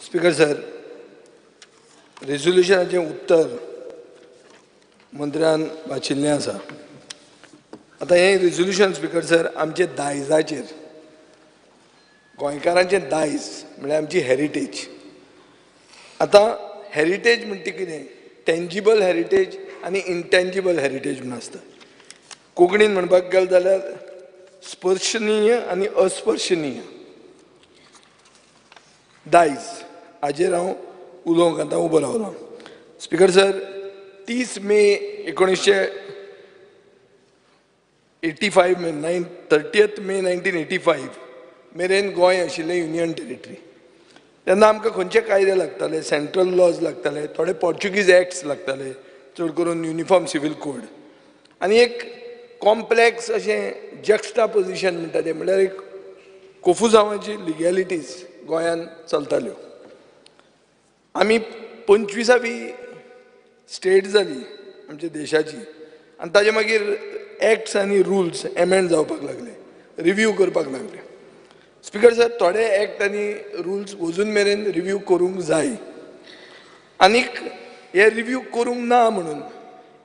Speaker sir, रेझोल्युशनाचें उत्तर मंत्र्यान वाचिल्लें आसा. आतां हें रेझोल्युशन स्पीकर सर आमचे दायजाचेर, गोंयकारांचें दायज म्हळ्यार आमची हेरिटेज. आतां हेरिटेज म्हणटा कितें, टेंजिबल हेरिटेज आनी इंटेंजिबल हेरिटेज म्हूण आसता. कोंकणीन म्हणपाक गेलें जाल्यार स्पर्शनीय आनी अस्पर्शनीय दायज, हाजेर हांव उलोवंक आतां उबो रावलो. स्पीकर सर, 30 मे 1985 30 मे 1985 मेरेन गोंय आशिल्लें युनियन टेरिटरी. तेन्ना आमकां खंयचे कायदे लागताले, सेंट्रल लॉज लागताले, थोडे पोर्चुगीज एक्ट्स लागताले, चड करून युनिफॉर्म सिवील कोड, आनी एक कॉम्प्लेक्स अशें जक्स्टापोजिशन म्हणटा तें, म्हळ्यार एक कोफुजांवाची लिगॅलिटीज गोंयांत चलताल्यो. आमी 25वी स्टेट जाली आमच्या देशाची, आनी ताजे मागीर एक्ट्स आनी रुल्स एमेंड जावपाक लागले, रिव्यू करपाक लागले. स्पीकर सर, थोडे एक्ट आनी रुल्स अजून मेरेन रिव्यू करूंक जाय, आनीक हे रिव्यू करूंक ना म्हणून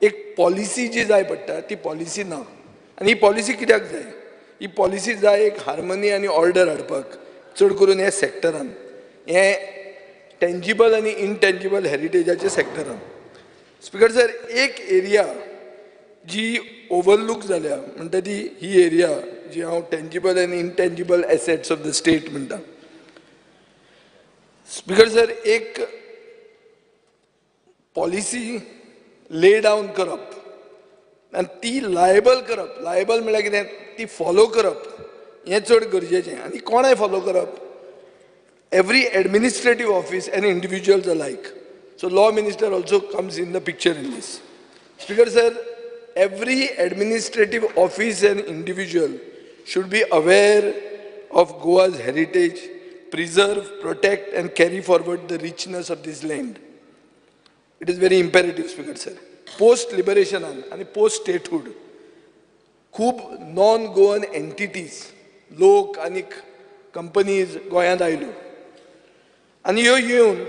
एक पॉलिसी जी जाय पडटा ती पॉलिसी ना. आनी ही पॉलिसी कित्याक जाय? ही पॉलिसी जाय एक हार्मनी आनी ऑर्डर हाडपाक, चड करून ह्या सॅक्टरान, हे टेंजिबल आनी इनटेंजिबल हेरिटेजाच्या सॅक्टरान. स्पीकर सर, एक एरिया जी ओवरलूक जाल्या म्हणटा ती ही एरिया जी हांव टेंजिबल आनी intangible assets of the state म्हणटा. स्पीकर सर, एक पॉलिसी ले डावन करप आनी ती लायबल करप, लायबल म्हळ्यार कितें, ती फॉलो करप हें चड गरजेचें. आनी कोणाय फॉलो करप? Every administrative office and individuals अलायक. So law minister also comes in the picture in this. Speaker sir, every administrative office and individual should be aware of Goa's heritage, preserve, protect and carry forward the richness of this land. It is very imperative, Speaker sir. Post liberation and post statehood, खूब non Goan entities, लोक आनी companies गोंयांत आयल्यो, आनी ह्यो येवन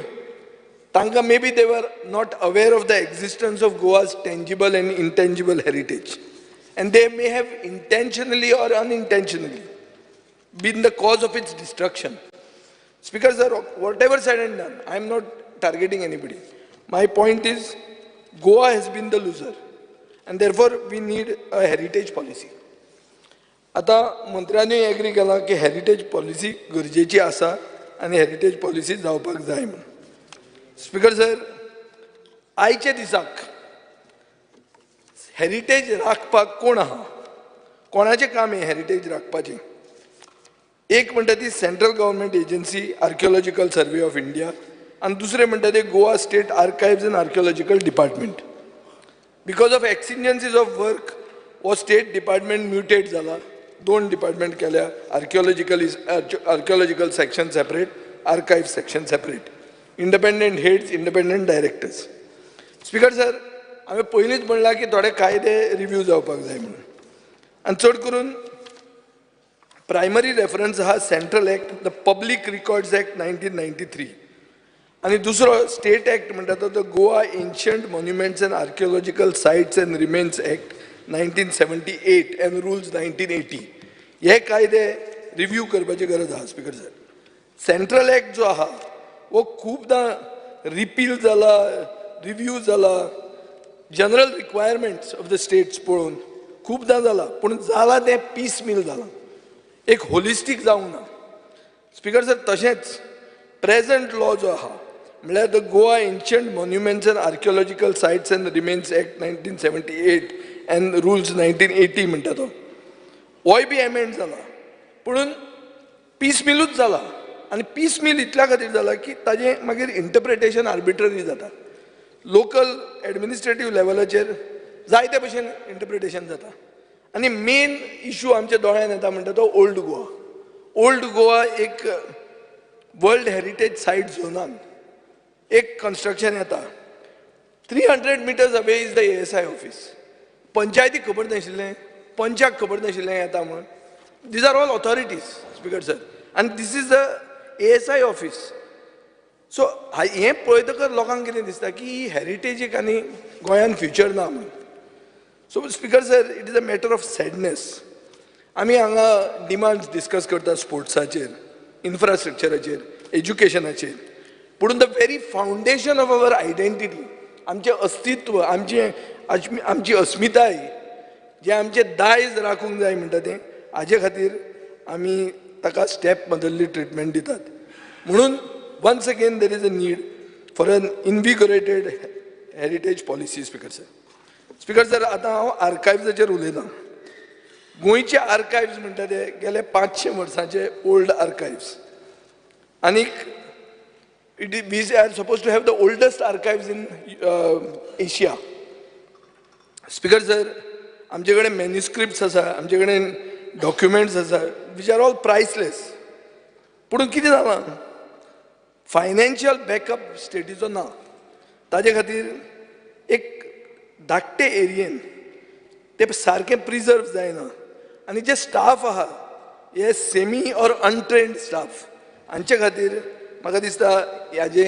तांकां maybe they were not aware of the existence of Goa's tangible and intangible heritage, and they may have intentionally or unintentionally been the cause of its destruction. Speaker sir, whatever said and done, I am not targeting anybody. My point is, Goa has been the loser and therefore we need a heritage policy. आता मंत्र्यांनी agree केला की heritage policy गरजेची आसा आनी heritage policy जावपाक जाय म्हणून. स्पीकर सर, आयच्या दिसाक हेरिटेज राखपाक कोण आहा, कोणाचें काम हें हेरिटेज राखपाचें? एक म्हणटा ती central government agency archaeological survey of India, आनी दुसरें म्हणटा ते Goa state archives and archaeological department. Because of exigencies of work हो स्टेट डिपार्टमेंट म्युटेट जाला, 2 डिपार्टमेंट केल्या, archaeological section separate, archive section separate, independent heads, independent directors. Speaker sir, हांवें पयलींच म्हणलां की थोडे कायदे रिव्यू जावपाक जाय म्हणून, आनी चड करून प्रायमरी रेफरन्स आहा central act, the public records act 1993, आनी दुसरो स्टेट एक्ट म्हणटा तो the Goa ancient monuments and archaeological sites and remains act 1978 and rules 1980. हे कायदे रिव्यू करपाची गरज आहा. स्पीकर सर, सेंट्रल एक्ट जो आहा वो खूबदां रिपील जाला, रिव्यू जाला, general requirements of the states पळोवन खूबदां जाला, पूण जाला तें पीस मील जालां, एक होलिस्टीक जावंक ना. स्पीकर सर, तशेंच प्रेझंट लॉ जो आहा म्हळ्यार the Goa ancient monuments and archaeological sites and remains act 1978 and rules 1980 म्हणटा तो, होय बी एमेंड जाला, पूण पीस मिलूच जाला. आनी पीस मील इतल्या खातीर जाला की ताजें मागीर इंटरप्रिटेशन आर्बिट्ररी जाता. लोकल एडमिनिस्ट्रेटीव लेवलाचेर जायते भशेन इंटरप्रिटेशन जाता. आनी मेन इशू आमच्या दोळ्यांत येता म्हणटा तो ओल्ड गोवा. ओल्ड गोवा एक वर्ल्ड हेरिटेज सायट झोनान एक कन्स्ट्रक्शन येता, 300 meters away is the ASI office. पंचायतीक खबर नाशिल्लें, पंचाक खबर नाशिल्लें येता म्हणून. These are all authorities, speaker sir, आनी this is the ASI office. So हें पळयतकच लोकांक कितें दिसता की ही हेरिटेजीक आनी गोंयान फ्युचर ना म्हणून. So speaker sir, it is a matter of sadness. आमी हांगा डिमांड्स डिस्कस करता स्पोर्ट्साचेर, इन्फ्रास्ट्रक्चराचेर, एज्युकेशनाचेर, पूण the very foundation of our identity, आमचें अस्तित्व, आमची अस्मिताय, जे आमचें दायज राखूंक जाय म्हणटा तें, हाजे खातीर आमी ताका स्टेप बदलली ट्रिटमेंट दितात. म्हणून once again there is a need for an invigorated heritage policy. Speaker sir, speaker sir, आतां हांव आर्कायव्जाचेर उलयतां. गोंयचे आर्कायव्ज म्हणटा ते गेले 500 वर्सांचे ओल्ड आर्कायव्ज, आनीक we are suppose to have the oldest archives in Asia. Speaker sir, आमचे कडेन मॅन्युस्क्रिप्ट्स आसा, आमचे कडेन डॉक्युमेंट्स आसा, वीच आर ऑल प्रायसलेस. पूण कितें जालां, फायनान्शियल बॅकअप स्टेटीचो ना. ताजे खातीर एक धाकटे एरियेन ते सारकें प्रिजर्व जायना, आनी जे स्टाफ आहा हे सेमी ऑर अनट्रेन्ड स्टाफ, हांचे खातीर म्हाका दिसता ह्याचे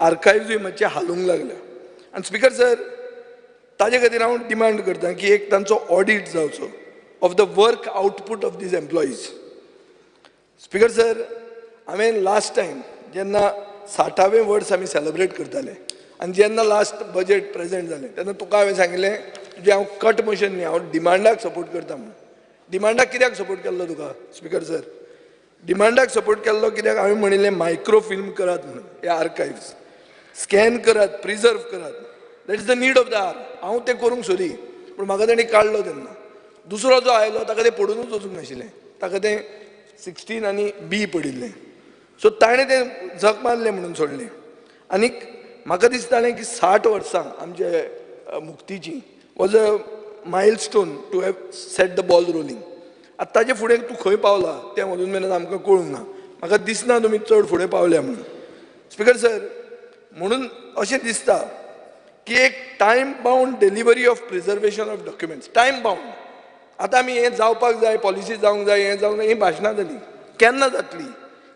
आर्कायव्जूय मातशे हालूंक लागल्या. आनी स्पिकर सर, ताजे खातीर हांव डिमांड करतां की एक तांचो ऑडिट जावचो of the work output of these employees. Speaker sir, हांवें लास्ट टायम जेन्ना 60वें वर्स आमी सेलिब्रेट करताले आनी जेन्ना लास्ट बजेट प्रेजेंट जालें तेन्ना तुका हांवें सांगिल्लें तुजें हांव कट मोशन न्ही, हांव डिमांडाक सपोर्ट करता म्हणून. डिमांडाक कित्याक सपोर्ट केल्लो तुका स्पिकर सर? डिमांडाक सपोर्ट केल्लो कित्याक हांवें म्हणिल्लें मायक्रो फिल्म करात म्हणून, हे आर्कायव्ज स्कॅन करात, प्रिजर्व करात. That is the need of the hour. हांव तें करूंक सोदी, पूण म्हाका ताणी काडलो तेन्ना. दुसरो जो आयलो ताका तें पडूनच वचूंक नाशिल्लें, ताका तें 16 आनी B पडिल्लें. सो ताणें तें झक मारलें म्हणून सोडलें. आनीक म्हाका दिसतालें की 60 वर्सां आमचे मुक्तीची was a milestone to have set the ball rolling. आतां ताजे फुडें तूं खंय पावला तें अजून मेरेन आमकां कळूंक ना. म्हाका दिसना तुमी चड फुडें पावल्या म्हणून. स्पिकर सर, म्हणून अशें दिसता की एक time bound delivery of preservation of documents, time bound. आतां आमी हें जावपाक जाय, पॉलिसी जावंक जाय, हें जावंक जाय, ही भाशणां जाली. केन्ना जातली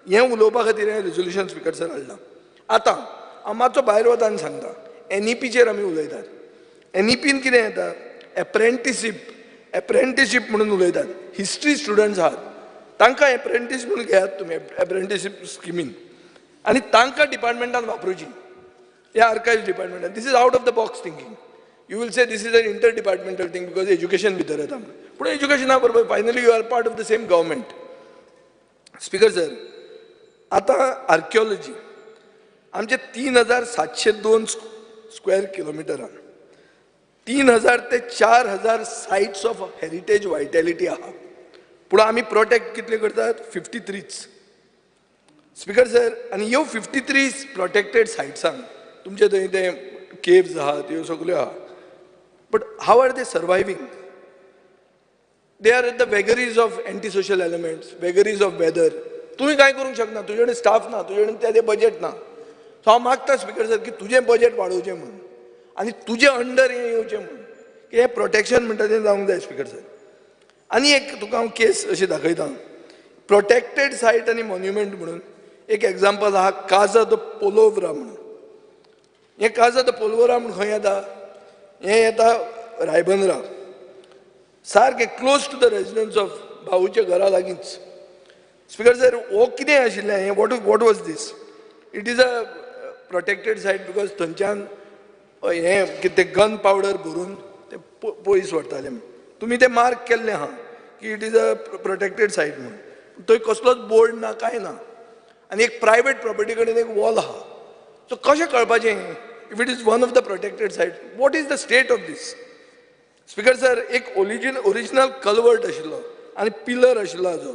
हें उलोवपा खातीर हें रेजोल्युशन स्पिकर सर हाडलां. आतां हांव मातसो भायर वता आनी सांगता, NEPचेर आमी उलयतात. NEPन कितें येता, एप्रेंटिसीप म्हणून उलयतात. हिस्ट्री स्टुडंट्स आहात, तांकां एप्रेंटीस म्हणून घेयात तुमी एप्रेंटिसीप स्किमीन, आनी तांकां डिपार्टमेंटान वापरची, ह्या आर्कायव्ज डिपार्टमेंटान. This is out of the box thinking. You will say this is an inter departmental thing because education भितर येता. पूण एज्युकेशना बरोबर finally you are part of the same government. Speaker sir, आतां आर्किओलॉजी आमचे 3702 स्क्वेअर किलोमिटरान 3000 ते 4000 sites of heritage वायटॅलिटी आहा. पूण आमी प्रोटेक्ट कितले करतात? 53च. स्पिकर सर, आनी ह्यो 53 प्रोटेक्टेड सायट्सांक तुमचे थंय ते केव्ज आहात, ह्यो सगल्यो आहा. But how are they surviving? They are at the vagaries of anti social elements, vagaries of weather. तुम्ही काय करूंक शकना, तुजे कडेन स्टाफ ना, तुजे कडेन ते बजेट ना. सो हांव मागता स्पिकर सर की तुजें बजेट वाडोवचें म्हणून, आनी तुजे अंडर हें येवचें म्हणून, की हें प्रोटेक्शन म्हणटा तें जावंक जाय. स्पिकर सर, आनी एक तुका हांव केस अशी दाखयतां. प्रोटेक्टेड सायट आनी मॉन्युमेंट म्हणून एक एग्जाम्पल आहा, काजा द पोलोवरा म्हणून. हें काजा द पोलोवरा म्हणून खंय येता? हें येता रायबंदरा, सारकें close to the residence of भाऊच्या घरा लागींच. स्पिकर सर, हो कितें आशिल्लें हें? What was this? It is a protected site because थंयच्यान हें कितें गन पावडर भरून ते पयस व्हरताले. तुमी तें मार्क केल्लें आहा की इट इज अ प्रोटेक्टेड सायट म्हणून. थंय कसलोच बोर्ड ना, कांय ना, आनी एक प्रायवेट प्रॉपर्टी कडेन एक वॉल आहा. सो कशें कळपाचें if it is one of the protected site? What is the state of this? Speaker sir, एक ओरिजिनल कल्वर्ट आशिल्लो आनी पिलर आशिल्लो हाजो,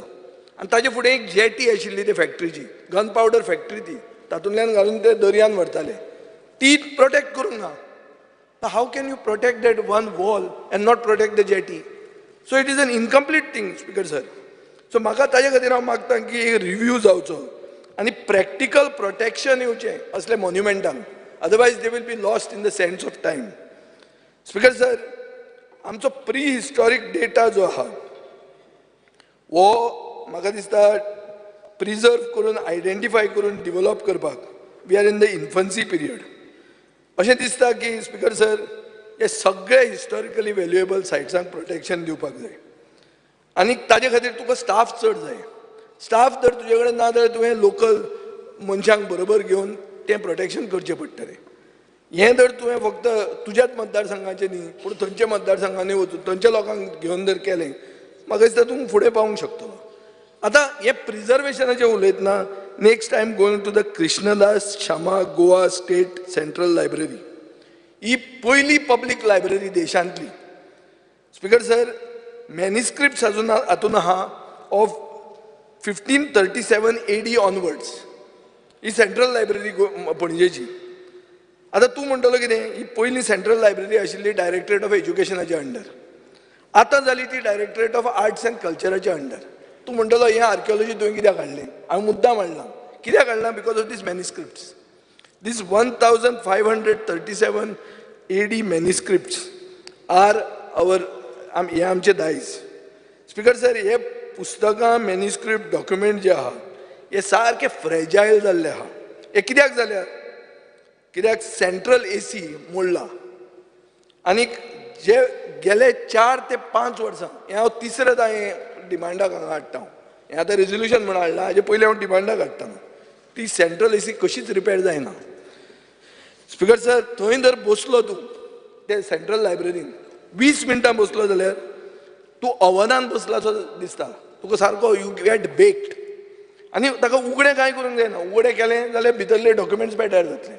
आनी ताजे फुडें एक जेटी आशिल्ली ते फॅक्टरीची, गन पावडर फॅक्टरी ती, तातूंतल्यान घालून ते दर्यान व्हरताले. ती प्रोटेक्ट करूंक ना. How can you protect that one wall and not protect the jetty? So it is an incomplete thing speaker sir. So म्हाका ताजे खातीर हांव मागतां की एक रिव्यू जावचो आनी प्रॅक्टिकल प्रोटेक्शन येवचें असले मॉन्युमेंटांक, otherwise they will be lost in the sense of time. Speaker sir, आमचो प्री हिस्टॉरीक डेटा जो आहा हो म्हाका दिसता प्रिजर्व करून, आयडेंटिफाय करून, डिवेलॉप करपाक we are in the infancy period. अशें दिसता की स्पीकर सर हे सगळे हिस्टॉरिकली व्हॅल्युएबल सायट्सांक प्रोटेक्शन दिवपाक जाय आनी ताजे खातीर तुका स्टाफ चड जाय. स्टाफ जर तुजे कडेन ना जाल्यार तुवें लोकल मनशांक बरोबर घेवन तें प्रोटेक्शन करचें पडटलें. हें जर तुवें फक्त तुज्याच मतदारसंघाचें न्ही पूण थंयच्या मतदारसंघांनी वचून थंयच्या लोकांक घेवन जर केलें म्हाका दिसता तूं फुडें पावूंक शकतलो. आतां हे प्रिजर्वेशनाचें उलयतना next I am going to the Krishnadas Shyama Goa state central library. ही पयली पब्लीक लायब्ररी देशांतली. स्पीकर सर मॅन्युस्क्रिप्ट्स अजून हातून आहा ऑफ 1537 AD ऑनवर्ड्स. ही सेंट्रल लायब्ररी पणजेची. आतां तूं म्हणटलो कितें ही पयली सेंट्रल लायब्ररी आशिल्ली डायरेक्टरेट ऑफ एज्युकेशनाच्या अंडर. आतां जाली ती डायरेक्टरेट ऑफ आर्ट्स एंड कल्चराच्या अंडर. तूं म्हणटलो हें आर्किओलॉजी तुवें कित्याक हाडलें? हांवें मुद्दाम हाडलां. कित्याक हाडलां? Because of this manuscripts. This 1537 AD manuscripts are हे आमचे दायज. स्पीकर सर हे पुस्तकां मॅन्युस्क्रिप्ट डॉक्युमेंट जे आहा हे सारके फ्रेजायल जाल्ले आहा. हे कित्याक जाल्यार कित्याक सेंट्रल AC मोडला आनीक जे गेले 4 ते 5 वर्सां हें हांव तिसरें हांवें डिमांडाक हांगा हाडटा. हें आतां रेजोल्युशन म्हण हाडलां हाजे पयलीं हांव डिमांडाक हाडटा. ती सेंट्रल AC कशीच रिपेर जायना. स्पीकर सर थंय जर बसलो तूं ते सेंट्रल लायब्ररीन 20 मिनटां बसलो जाल्यार तूं अवनान बसलासो दिसता. तुका सारको यू गेट बेक्ड. आनी ताका उगडें कांय करूंक जायना. उगडें केलें जाल्यार भितरले डॉक्युमेंट्स पेड्यार जातले.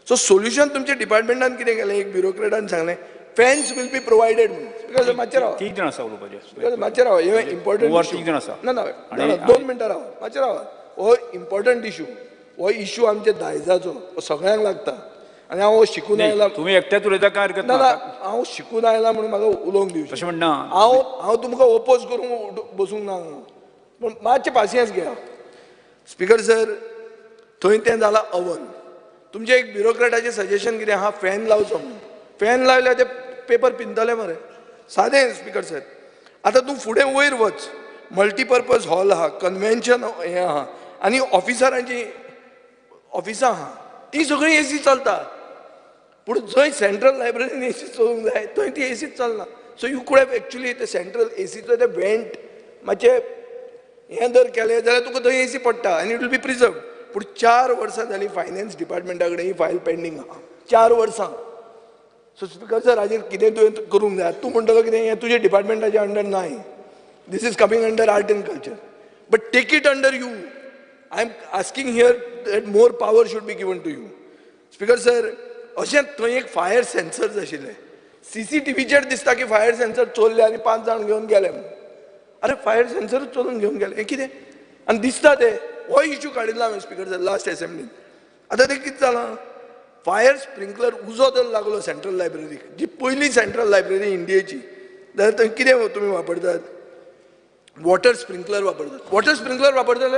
सो सोल्युशन तुमच्या डिपार्टमेंटान कितें केलें? एक ब्युरोक्रेटान सांगलें फॅन्स विल बी प्रोवायडेड म्हणून. स्पीकर मातशें राव. तीग जाण आसा उलोवपाचें. मातशें राव. हे इम्पॉर्टंट तीग जाण आसा. ना 2 मिनटां राव. मातशें राव. हो इम्पॉर्टंट इशू. हो इशू आमच्या दायजाचो. हो सगळ्यांक लागता. आनी हांव शिकून आयला. तुमी एकट्याच उलयता काय हरकत ना ना. हांव शिकून आयला म्हणून म्हाका उलोवंक दिवचें. तशें म्हणना. हांव तुमकां ओपोज करूंक बसूंक ना हांगा. पूण मातशें पासियन्स घेया. स्पीकर सर थंय तें जालां अवन. तुमचें एक ब्युरोक्रेटाचें सजेशन कितें आहा? फॅन लावचो म्हणून. फॅन लायल्यार ते पेपर पिंतले मरे. सादें स्पीकर सर. आतां तूं फुडें वयर वच. मल्टीपर्पज हॉल आहा, कन्वेन्शन हें आहा आनी ऑफिसरांची ऑफिसां आहा ती सगळी AC चलता. पूण जंय सेंट्रल लायब्ररीन AC चलूंक जाय थंय ती AC चलना. So you could have actually ते सेंट्रल ACचो ते वेंट मातशें हें जर केलें जाल्यार तुका थंय AC पडटा आनी इट विल बी प्रिजर्वड. पूण 4 वर्सां जालीं फायनान्स डिपार्टमेंटा कडेन ही फायल पेंडींग आहा. 4 वर्सां. सो स्पीकर सर हाजेर कितें तुवें करूंक जाय? तूं म्हणटलो कितें हें तुज्या डिपार्टमेंटाच्या अंडर नाय. This is coming under art and culture. But take it under you. I am asking here that more power should be given to you. Speaker sir, अशें थंय एक फायर सेन्सर्स आशिल्ले. CCTVचेर दिसता की फायर सेन्सर चोरले आनी 5 जाण घेवन गेले. अरे फायर सेन्सरूच चोरून घेवन गेले. हें कितें? आनी दिसता ते हो इश्यू काडिल्लो हांवें स्पीकर सर लास्ट असेंब्लीन. आतां तें कितें जालां? फायर स्प्रिंकलर उजो जर लागलो सेंट्रल लायब्ररीक, जी पयली सेंट्रल लायब्ररी इंडियेची, जाल्यार थंय कितें तुमी वापरतात? वॉटर स्प्रिंकलर वापरतात. वॉटर स्प्रिंकलर वापरतले?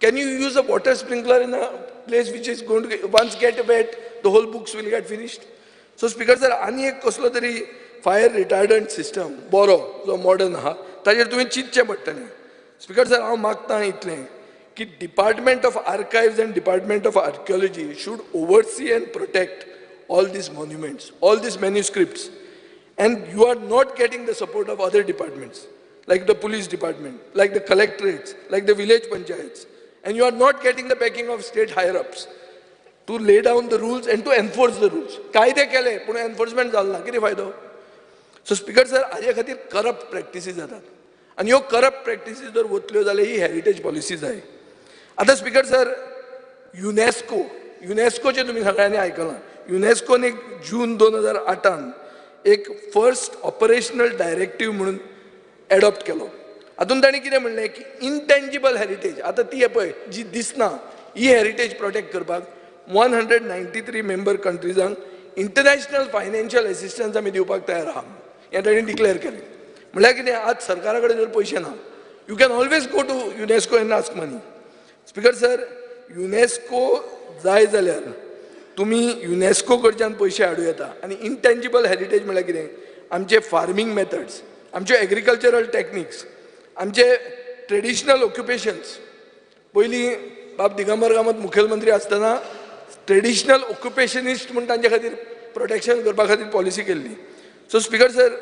Can you use a water sprinkler in a place which is going to once get wet the whole books will get finished? So speaker sir आनी एक कसलो तरी फायर रिटार्डंट सिस्टम बरो जो modern आहा ताजेर तुवें चिंतचें पडटलें. स्पीकर सर हांव मागतां इतलें की department of archives and department of archaeology should oversee and protect all these monuments, all these manuscripts, and you are not getting the support of other departments like the police department, like the collectorates, like the village panchayats, and you are not getting the backing of state higher ups to lay down the rules and to enforce the rules. कायदे केले पूण enforcement जालो ना. कितें फायदो? सो speaker sir हाजे खातीर corrupt practices जातात आनी ह्यो करप्ट प्रॅक्टिसीस जर वतल्यो जाल्यार ही हेरिटेज पॉलिसी जाय. आतां स्पीकर सर युनेस्कोचे तुमी सगळ्यांनी आयकलां. युनेस्कोन एक जून 2008 एक फर्स्ट ऑपरेशनल डायरेक्टीव म्हणून एडॉप्ट केलो. हातून ताणें कितें म्हणलें की इनटेंजिबल हेरिटेज, आतां ती पळय जी दिसना, ही हेरिटेज प्रोटेक्ट करपाक 193 मेंबर कंट्रीजांक इंटरनॅशनल फायनान्शियल एसिस्टन्स आमी दिवपाक तयार आहा हें ताणें डिक्लेअर केलें. म्हळ्यार कितें? आज सरकारा कडेन जर पयशे ना, you can always go to UNESCO and ask money. Speaker sir UNESCO जाय जाल्यार तुमी युनेस्को कडच्यान पयशे हाडूं येता. आनी इनटेंजिबल हेरिटेज म्हळ्यार कितें? आमचे फार्मींग मेथड्स, आमचे एग्रीकल्चरल टॅक्निक्स, आमचे ट्रेडिशनल ऑक्युपेशन्स. पयलीं बाब दिगंबर कामत मुखेलमंत्री असताना ट्रेडिशनल ऑक्युपेशनिस्ट म्हणून तांचे खातीर प्रोटेक्शन करपा खातीर पॉलिसी केल्ली. सो स्पीकर सर,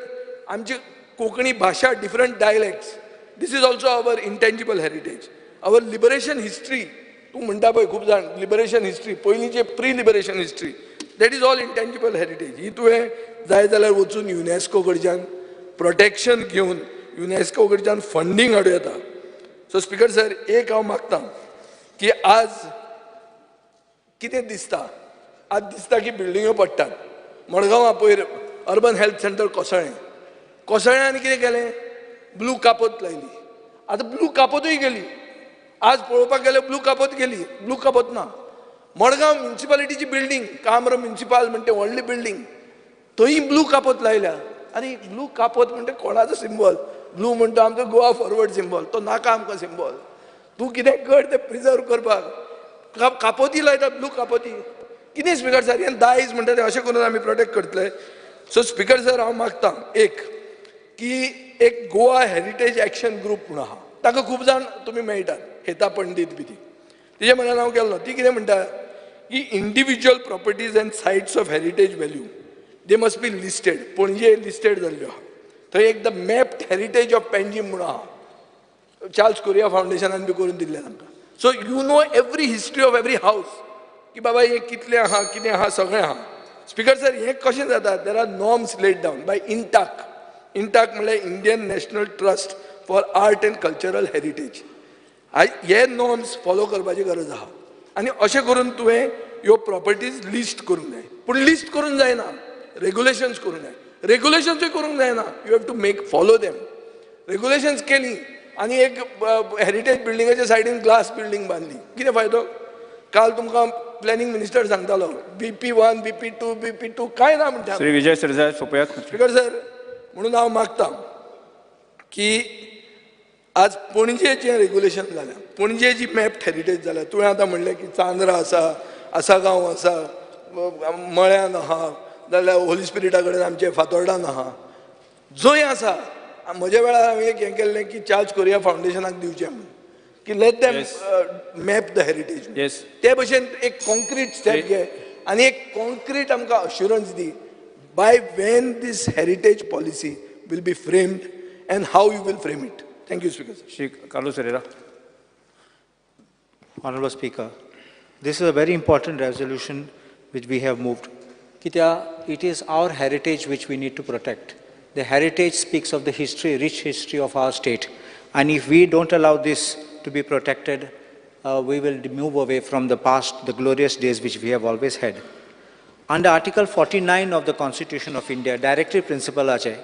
आमची कोंकणी भाशा, different dialects, this is also our intangible heritage, our liberation history. तूं म्हणटा पळय खूब जाण लिबरेशन हिस्ट्री, पयलींचे pre liberation history, that is all intangible heritage. ही तुवें जाय जाल्यार वचून युनेस्को कडच्यान प्रोटेक्शन घेवन युनेस्को कडच्यान फंडींग हाडूं येता. सो स्पीकर सर, एक हांव मागतां की आज कितें दिसता, आज दिसता की बिल्डिंग्यो पडटात. मडगांवां पयर अर्बन हेल्थ सेंटर कोसळ्ळ्यांनी कितें केलें, ब्लू कापोत लायली. आतां ब्लू कापोतूय गेली, आज पळोवपाक गेल्यार ब्लू कापोत गेली, ब्लू कापोत ना. मडगांव म्युन्सिपालिटीची बिल्डींग, काम्र म्युन्सिपाल म्हणटे व्हडली बिल्डींग, थंय ब्लू कापोत लायल्या. आनी ब्लू कापोत म्हणटा कोणाचो सिंबल? ब्लू म्हणटा आमचो गोवा फॉरवर्ड सिंबल, तो नाका आमकां सिंबल. तूं कितें कर तें प्रिजर्व करपाक, कापोती लायता, ब्लू कापोती. कितें स्पीकर सर, हें दायज म्हणटा तें अशें करून आमी प्रोटेक्ट करतले. सो स्पीकर सर, हांव मागतां एक गोवा हेरिटेज एक्शन ग्रुप म्हणून आहा, ताका खूब जाण तुमी मेळटात, हेता पंडीत बी ती, तिजे म्हऱ्यान हांव गेल्लो. ती कितें म्हणटा की individual properties and sites of heritage value they must be listed. Panaji listed जाल्ल्यो आहा. थंय एक the mapped heritage of Panjim म्हणून आहा, चार्ल्स कोरिया फावंडेशनान बी करून दिल्लें तांकां. So you know every history of every हावस, की बाबा हें कितलें आहा, कितें आहा, सगळें आहा. स्पीकर सर, हें कशें जाता? There are norms laid down by INTACH. INTACH म्हणल्यार Indian national trust for art and cultural heritage. हे नॉर्म्स फॉलो करपाची गरज आहा. आनी अशें करून तुवें ह्यो प्रॉपर्टीज लिस्ट करूंक जाय. पूण लिस्ट करूंक जायना, रेग्युलेशन्स करूंक जाय. रेग्युलेशन्सूय करूंक जायना, you have to make follow them. Regulations केली आनी एक हेरिटेज बिल्डिंगाच्या सायडीन ग्लास बिल्डिंग बांदली, कितें फायदो? काल तुमकां प्लॅनिंग मिनिस्टर सांगतालो BP1, BP2, BP2 कांय ना म्हणटा. श्री विजय सरदेसाय सोपयात. स्पीकर सर, म्हणून हांव मागतां की आज पणजेचें रेग्युलेशन जालें, पणजे जी मॅप्ड हेरिटेज जाल्या. तुवें आतां म्हणलें की चांद्रा आसा, आसागांव आसा, मळ्यान आहा, जाल्यार होली स्पिरिटा कडेन आमचे फातोर्डान आहा, जंय आसा. म्हज्या वेळार हांवें एक हें केल्लें की चार्ल्स कोरिया फावंडेशनाक दिवचें म्हणून, की let them map the heritage. Yes, ते भशेन एक कॉन्क्रीट स्टेप घे आनी एक कॉन्क्रीट आमकां अश्युरन्स दी by when this heritage policy will be framed and how you will frame it. Thank you speaker sir. Shri Carlos Herrera. Honorable Speaker, this is a very important resolution which we have moved. It is our heritage which we need to protect. The heritage speaks of the history, rich history of our state. And if we don't allow this to be protected, we will move away from the past, the glorious days which we have always had. Under Article 49 of the Constitution of India, Directive Principle Ajay,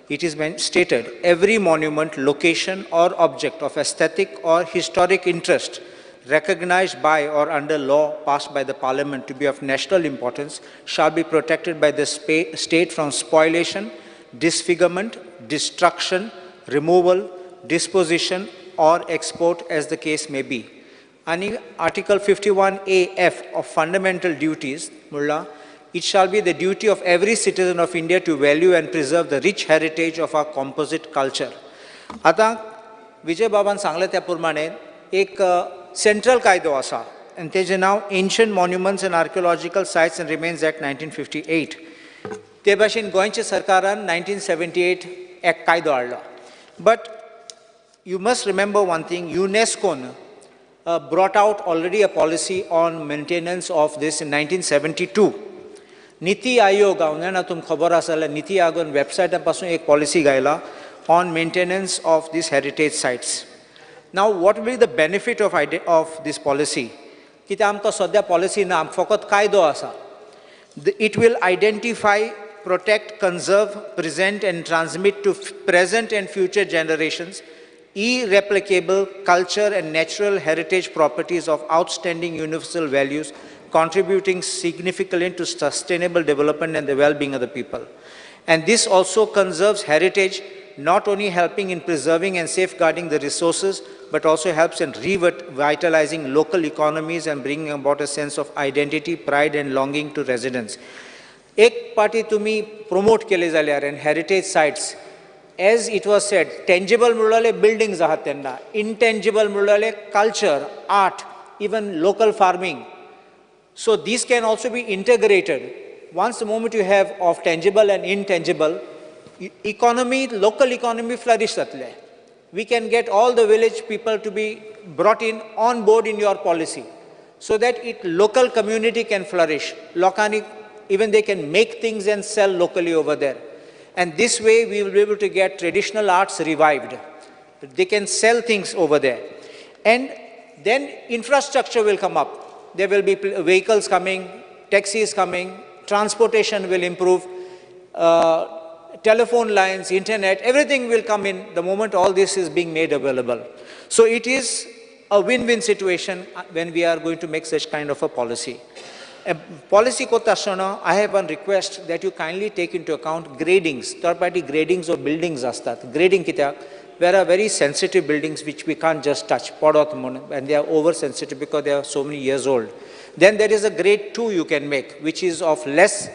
it is stated, every monument, location or object of aesthetic or historic interest recognized by or under law passed by the Parliament to be of national importance shall be protected by the state from spoliation, disfigurement, destruction, removal, disposition or export as the case may be. And Article 51A(f) of Fundamental Duties, Mulla, it shall be the duty of every citizen of India to value and preserve the rich heritage of our composite culture. आता विजय बाबान सांगले त्या प्रमाणे एक central कायदो आसा आनी तेजें नांव ancient monuments and archaeological sites and remains act 1958. ते भाशेन गोंयच्या सरकारान 1978 एक कायदो हाडलो. But you must remember one thing, UNESCO brought out already a policy on maintenance of this in 1972. Niti Aayog, तुमकां खबर आसा जाल्यार Niti Aayog website पासून एक policy गायला on maintenance of these heritage sites. Now, what will be the benefit of this policy? कित्याक आमकां सद्या policy ना, फकत कायदो आसा. It will identify, protect, conserve, present and transmit to present and future generations irreplicable culture and natural heritage properties of outstanding universal values, contributing significantly to sustainable development and the well-being of the people. And this also conserves heritage, not only helping in preserving and safeguarding the resources, but also helps in revitalizing local economies and bringing about a sense of identity, pride and longing to residents. एक पाटी तुम्ही promote केले जाल्यार and heritage sites, as it was said, tangible म्हणले buildings आहात त्यांना, intangible म्हणले culture, art, even local farming. So these can also be integrated. Once the moment you have of tangible and intangible, economy, local economy flourish satle. We can get all the village people to be brought in on board in your policy so that local community can flourish. Lokani, even they can make things and sell locally over there. And this way we will be able to get traditional arts revived. They can sell things over there. And then infrastructure will come up. There will be vehicles coming, taxis coming, transportation will improve, telephone lines, internet, everything will come in the moment all this is being made available. So it is a win-win situation when we are going to make such kind of a policy. Policy ko tashona, I have one request that you kindly take into account gradings, third-party gradings of buildings astat. Grading kityak, there are very sensitive buildings which we can't just touch, and they are oversensitive because they are so many years old. Then there is a grade 2 you can make, which is of less,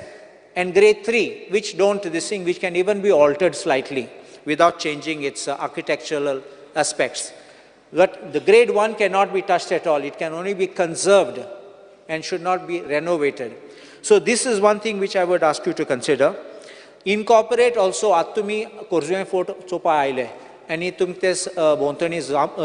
and grade 3, which don't, this thing, which can even be altered slightly without changing its architectural aspects. But the grade 1 cannot be touched at all. It can only be conserved and should not be renovated. So this is one thing which I would ask you to consider. Incorporate also Atumi Kurzume Fort Sopa Aile. And Tumtes Bontoni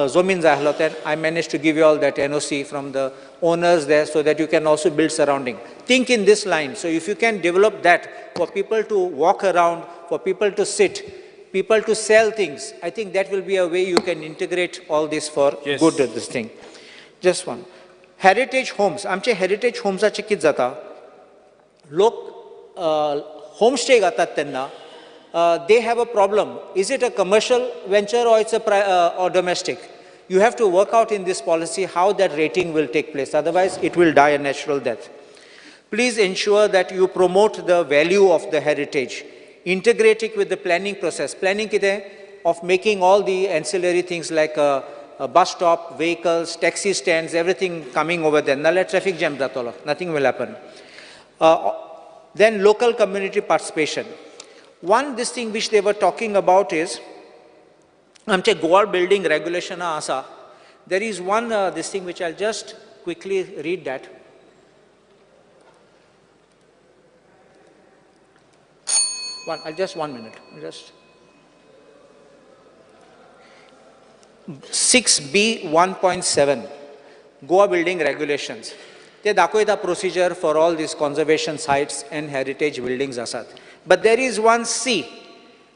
Zomin Zahloten, I managed to give you all that NOC from the owners there so that you can also build surrounding. Think in this line. So if you can develop that for people to walk around, for people to sit, people to sell things, I think that will be a way you can integrate all this for good at this thing. Just one. Heritage homes. Amche heritage homes are chekit zata. Lok homestay gatat tenna. They have a problem. Is it a commercial venture or it's or domestic? You have to work out in this policy how that rating will take place. Otherwise, it will die a natural death. Please ensure that you promote the value of the heritage. Integrate it with the planning process. Planning kite of making all the ancillary things like a bus stop, vehicles, taxi stands, everything coming over there. Nalla traffic jam datolo. Nothing will happen. Then local community participation. One this thing which they were talking about is amche Goa building regulation asa. There is one this thing which I'll just quickly read that. Just 1 minute. 6B 1.7 Goa building regulations. They dakoita procedure for all these conservation sites and heritage buildings asat. But there is one C,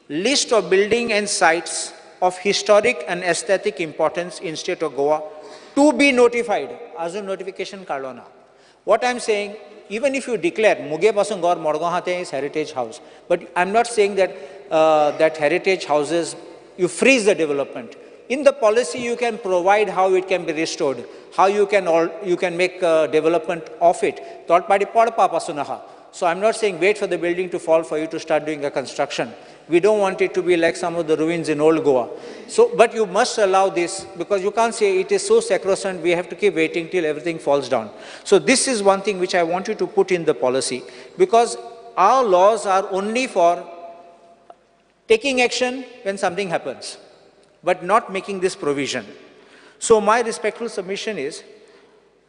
list of building and sites of historic and aesthetic importance in state of Goa to be notified. As a notification kardona. What I'm saying, even if you declare Muge pasun Gaur Morgaon hate is heritage house, but I'm not saying that that heritage houses you freeze the development. In the policy, you can provide how it can be restored, how you can make development of it. Third party padpa pasunaha. So I'm not saying wait for the building to fall for you to start doing a construction. We don't want it to be like some of the ruins in old Goa. So, but you must allow this because you can't say it is so sacrosanct, we have to keep waiting till everything falls down. So this is one thing which I want you to put in the policy because our laws are only for taking action when something happens, but not making this provision. So my respectful submission is,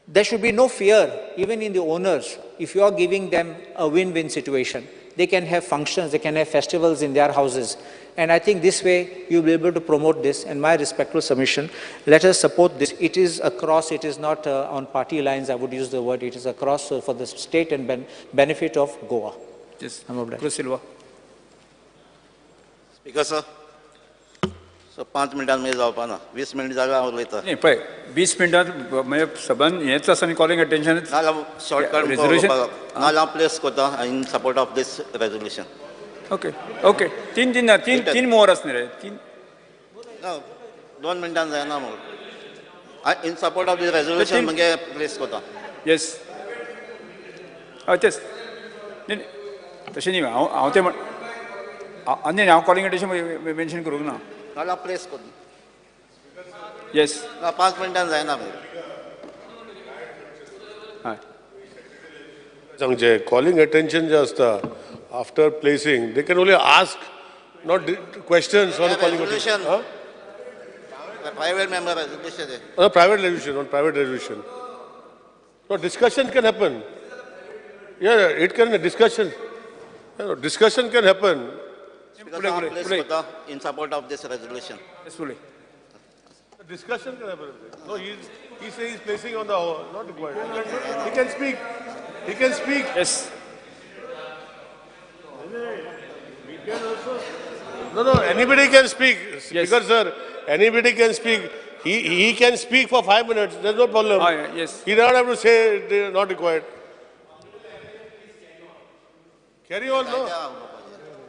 there should be no fear, even in the owners, if you are giving them a win-win situation. They can have functions, they can have festivals in their houses. And I think this way you'll be able to promote this. And my respectful submission, let us support this. It is across, it is not on party lines, I would use the word, it is across for the state and benefit of Goa. Yes, Chris Silva. Speaker, sir. So 5 मिनिटांमध्ये जावपा ना 20 minute जागा उलयता नाही पळय 20 मिनिटात म्हणजे सगळ्यान हेच आसा न्ही कॉलिंग अटेन्शन नाल्या शॉर्टकट Resolution? नाल्या प्लेस कोता in support of this resolution okay okay तीन मोर आसले रे तीन 2 मिनिटां जायना मग in support of this resolution म्हणजे प्लेस कोता येस हय तेच नाही तशें न्ही हांव ते आनी हांव कॉलिंग अटेन्शन मेन्शन करूंक ना नाल्या प्लेस कोता येस 5 मिनिटां जायना हय सांगचे कॉलिंग अटेन्शन जे आसता after placing they can only ask not questions on calling resolution private member resolution private resolution on private resolution No, discussion can happen. Yeah, it can, discussion. Discussion can happen. Speaker, Pule, sir, pule, place pule. kota in support of this resolution. Yes, Pule. Discussion can happen. No, he says he's placing on the, not required. He can speak. He can speak. Yes. No, anybody can speak. Yes. Speaker, sir, anybody can speak. He can speak for 5 minutes. There's no problem. Yes. He doesn't have to say they are not required. Carry on, no?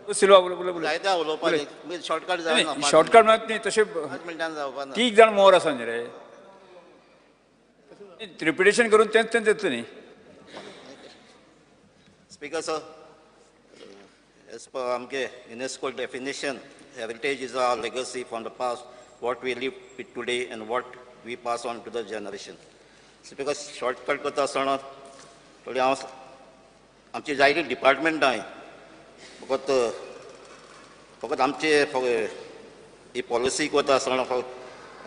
सिल्वा बोला बोला जायत्या उलोवपाची मी shortcut जायना shortcut म्हणत नाही तसे 5 मिनिटांनी जावपा ना. तीग जाण मोर आसा न्ही रे रिपिटेशन करून तेच तेच येतलें न्ही Speaker, sir, as per AMKE UNESCO definition, heritage is our legacy from the past, what we live with today and what we pass on to the generation. Speaker, shortcut करता आसतना थोडी हांव आमची जायती डिपार्टमेंट हाय फकत आमचे ही पॉलिसी करता आसतना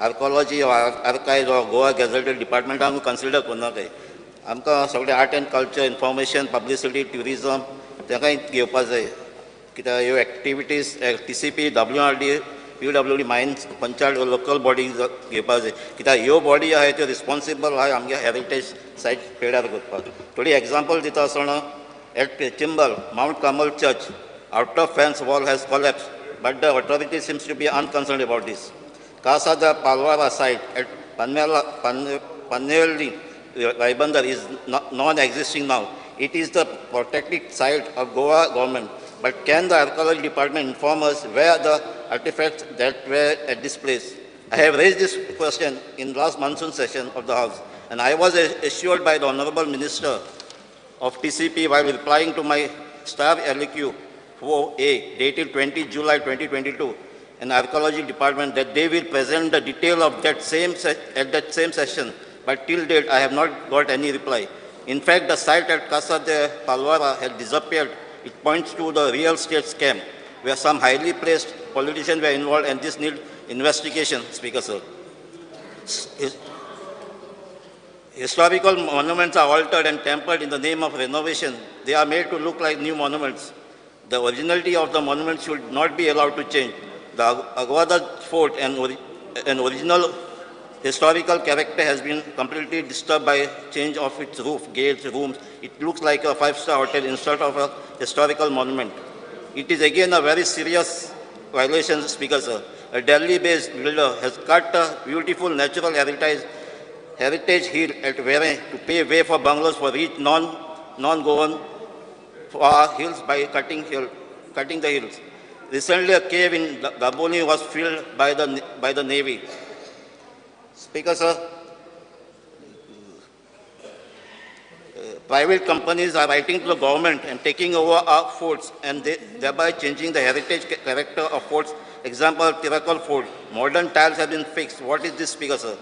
आर्कोलॉजी आर्कायज गोवा गॅझेटेड डिपार्टमेंटान कन्सिडर करना काय आमकां सगळे art and culture information publicity tourism ताकाय घेवपा जाय कित्याक ह्यो activities TCP WRD PWD mines panchayat local body घेवपा जाय कित्याक ह्यो बॉडी आहाय त्यो रिस्पॉन्सिबल आहाय आमगे हेरिटेज सायट पेड्यार करपाक थोडी एग्जांपल दिता आसतना at Chimbel Mount Carmel church outer fence wall has collapsed but the authority seems to be unconcerned about this. Casa de Palwara site at Panelli Raibandar is non-existing now. It is the protected site of Goa government. But can the archaeology department inform us where the artifacts that were at this place? I have raised this question in last monsoon session of the House, and I was assured by the Honorable Minister of TCP while replying to my staff LQ 4A dated 20 July 2022 in archaeology department that they will present the detail of that at that same session, but till date I have not got any reply. In fact, the site at Casa de Palwara has disappeared. It points to the real estate scam where some highly placed politicians were involved, and this needs investigation, Speaker sir. Historical monuments are altered and tempered in the name of renovation. They are made to look like new monuments. The originality of the monument should not be allowed to change. The Aguada Fort and original historical character has been completely disturbed by change of its roof, gates, rooms. It looks like a five-star hotel instead of a historical monument. It is again a very serious violation, Speaker sir. A Delhi-based builder has cut a beautiful natural heritage hill at Vere to pave way for bungalows for rich non-Goan hills by cutting the hills. Recently, a cave in Gaboni was filled by the Navy. Speaker sir, private companies are writing to the government and taking over our forts and thereby changing the heritage character of forts. Example, Tirakkal Fort. Modern tiles have been fixed. What is this, Speaker sir?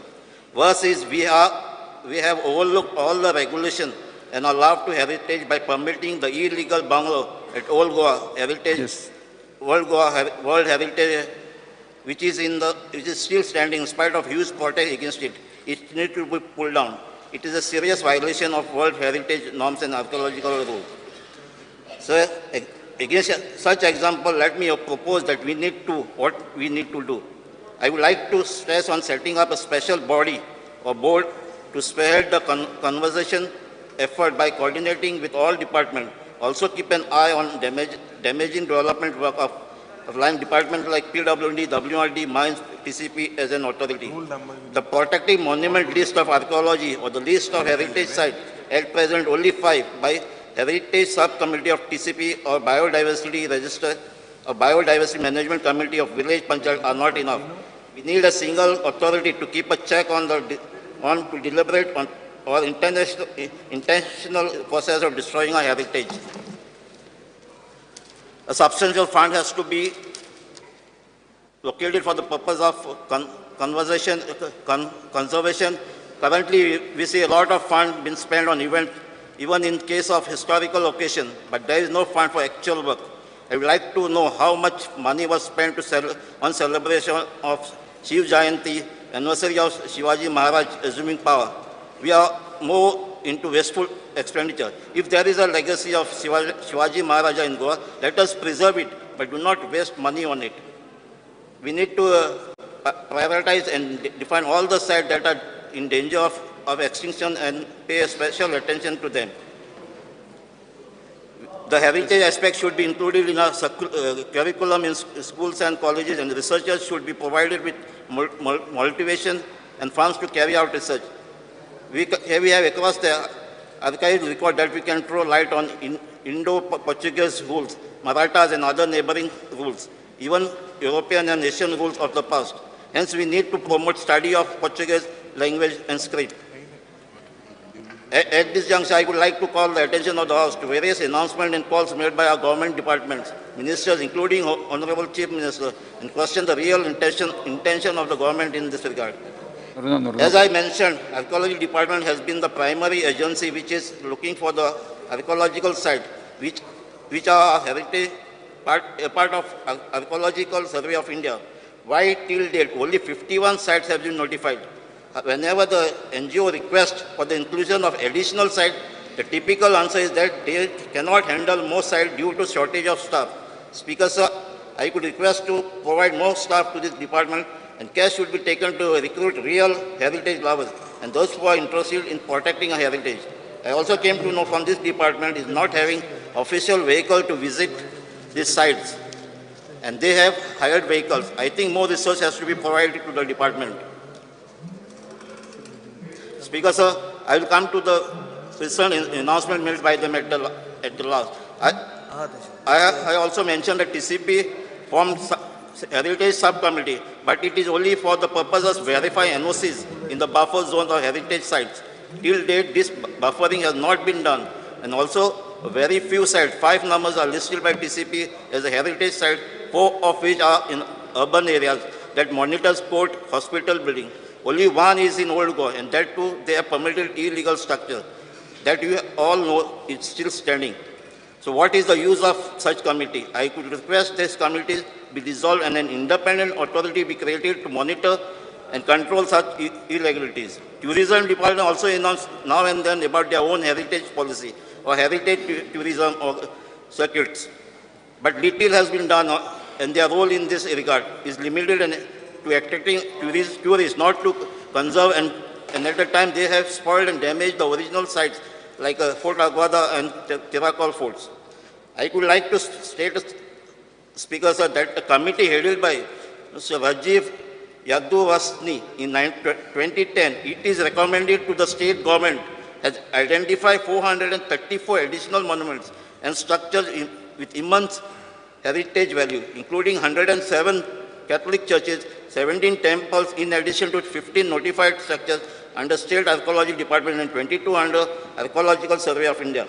Worse is we have overlooked all the regulation and allowed to heritage by permitting the illegal bungalow at Old Goa Heritage, Yes. World Heritage, which is still standing in spite of huge protest against it. It needs to be pulled down. It is a serious violation of World Heritage norms and archaeological rules. So, against such example, let me propose that what we need to do. I would like to stress on setting up a special body or board to spearhead the conversation effort by coordinating with all departments. Also keep an eye on damaging development work of line departments like PWD, WRD, Mines, TCP as an authority. The protected monument list of archaeology or the list of heritage sites at present only 5 by Heritage Subcommittee of TCP or Biodiversity Register or Biodiversity Management Committee of Village Panchayat are not enough. We need a single authority to keep a check on to deliberate on or intentional process of destroying our heritage. A substantial fund has to be located for the purpose of conservation. Currently, we see a lot of fund being spent on events, even in case of historical occasion, but there is no fund for actual work. I would like to know how much money was spent on celebration of Shiv Jayanti, anniversary of Shivaji Maharaj assuming power. We are more into wasteful expenditure. If there is a legacy of Shivaji Maharaja in Goa, let us preserve it, but do not waste money on it. We need to prioritize and define all the sites that are in danger of extinction and pay special attention to them. The heritage aspect should be included in our curriculum in schools and colleges, and researchers should be provided with motivation and funds to carry out research. We have across the archives record that we can throw light on Indo-Portuguese rules, Marathas and other neighboring rules, even European and Asian rules of the past. Hence, we need to promote study of Portuguese language and script. At this juncture, I would like to call the attention of the House to various announcements and calls made by our government departments, ministers, including Honorable Chief Minister, and question the real intention of the government in this regard. As I mentioned, Archaeology Department has been the primary agency which is looking for the archaeological site, which are heritage a part of Archaeological Survey of India. Why till date only 51 sites have been notified? Whenever the NGO requests for the inclusion of additional sites, the typical answer is that they cannot handle more sites due to shortage of staff. Speaker, sir, I could request to provide more staff to this department, and care should be taken to recruit real heritage lovers and those who are interested in protecting a heritage. I also came to know from this department is not having official vehicle to visit these sites, and they have hired vehicles. I think more resource has to be provided to the department. Speaker, sir, I will come to the recent announcement made by them at the last. I also mentioned that TCP formed heritage subcommittee, but it is only for the purpose of verifying NOCs in the buffer zones or heritage sites. Till date, this buffering has not been done, and also very few sites, 5 numbers are listed by TCP as a heritage site, 4 of which are in urban areas that monitors port, hospital building. Only 1 is in Old Goa, and that too, they have permitted illegal structure. That you all know is still standing. So what is the use of such committee? I could request this committee be dissolved and an independent authority be created to monitor and control such irregularities. Tourism department also announced now and then about their own heritage policy or heritage tourism or circuits. But little has been done, and their role in this regard is limited to attracting tourists, not to conserve, and at the time they have spoiled and damaged the original sites like Fort Aguada and Tiracol forts. I would like to state, Speaker, sir, that the committee headed by Mr. Rajiv Yaduvasni in 2010, it is recommended to the state government has identified 434 additional monuments and structures with immense heritage value, including 107 Catholic churches, 17 temples, in addition to 15 notified structures under State Archaeology Department and 22 under Archaeological Survey of India.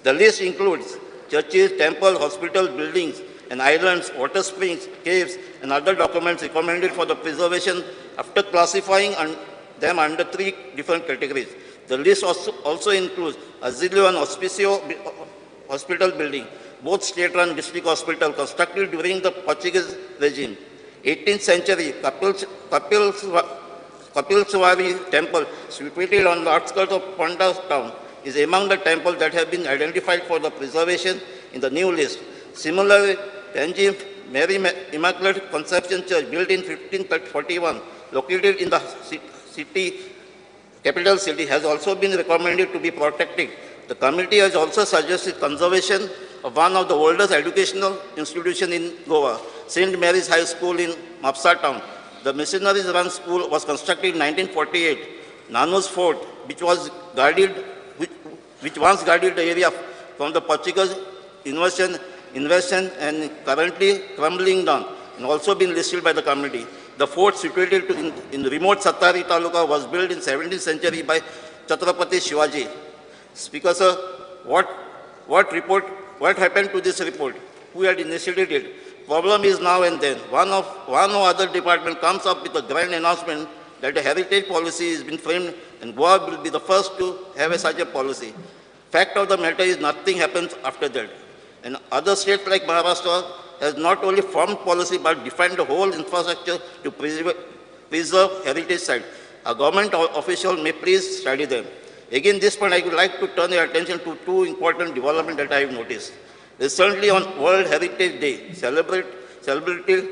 The list includes churches, temples, hospitals, buildings, and islands, water springs, caves, and other documents recommended for the preservation after classifying them under 3 different categories. The list also includes Azilio and Hospicio hospital building, both state-run district hospital constructed during the Portuguese regime. 18th century Kapilswari temple, situated on the outskirts of Ponda town, is among the temples that have been identified for the preservation in the new list. Similarly, Tanjim Mary Immaculate Conception Church, built in 1541, located in the capital city, has also been recommended to be protected. The committee has also suggested conservation of one of the oldest educational institutions in Goa, St. Mary's High School in Mapsa town. The missionaries-run school was constructed in 1948. Nanu's Fort, which once guarded the area from the Portuguese invasion and currently crumbling down, and also been listed by the committee. The fort, situated in remote Satari Taluka, was built in 17th century by Chhatrapati Shivaji. Speaker, sir, what happened to this report? Who had initiated it? Problem is now and then. One or other department comes up with a grand announcement that a heritage policy has been framed and Goa will be the first to have such a policy. Fact of the matter is nothing happens after that. And other states like Maharashtra has not only formed policy but defined the whole infrastructure to preserve heritage sites. A government official may please study them. Again, this point, I would like to turn your attention to two important developments that I have noticed. Recently, on World Heritage Day, celebrated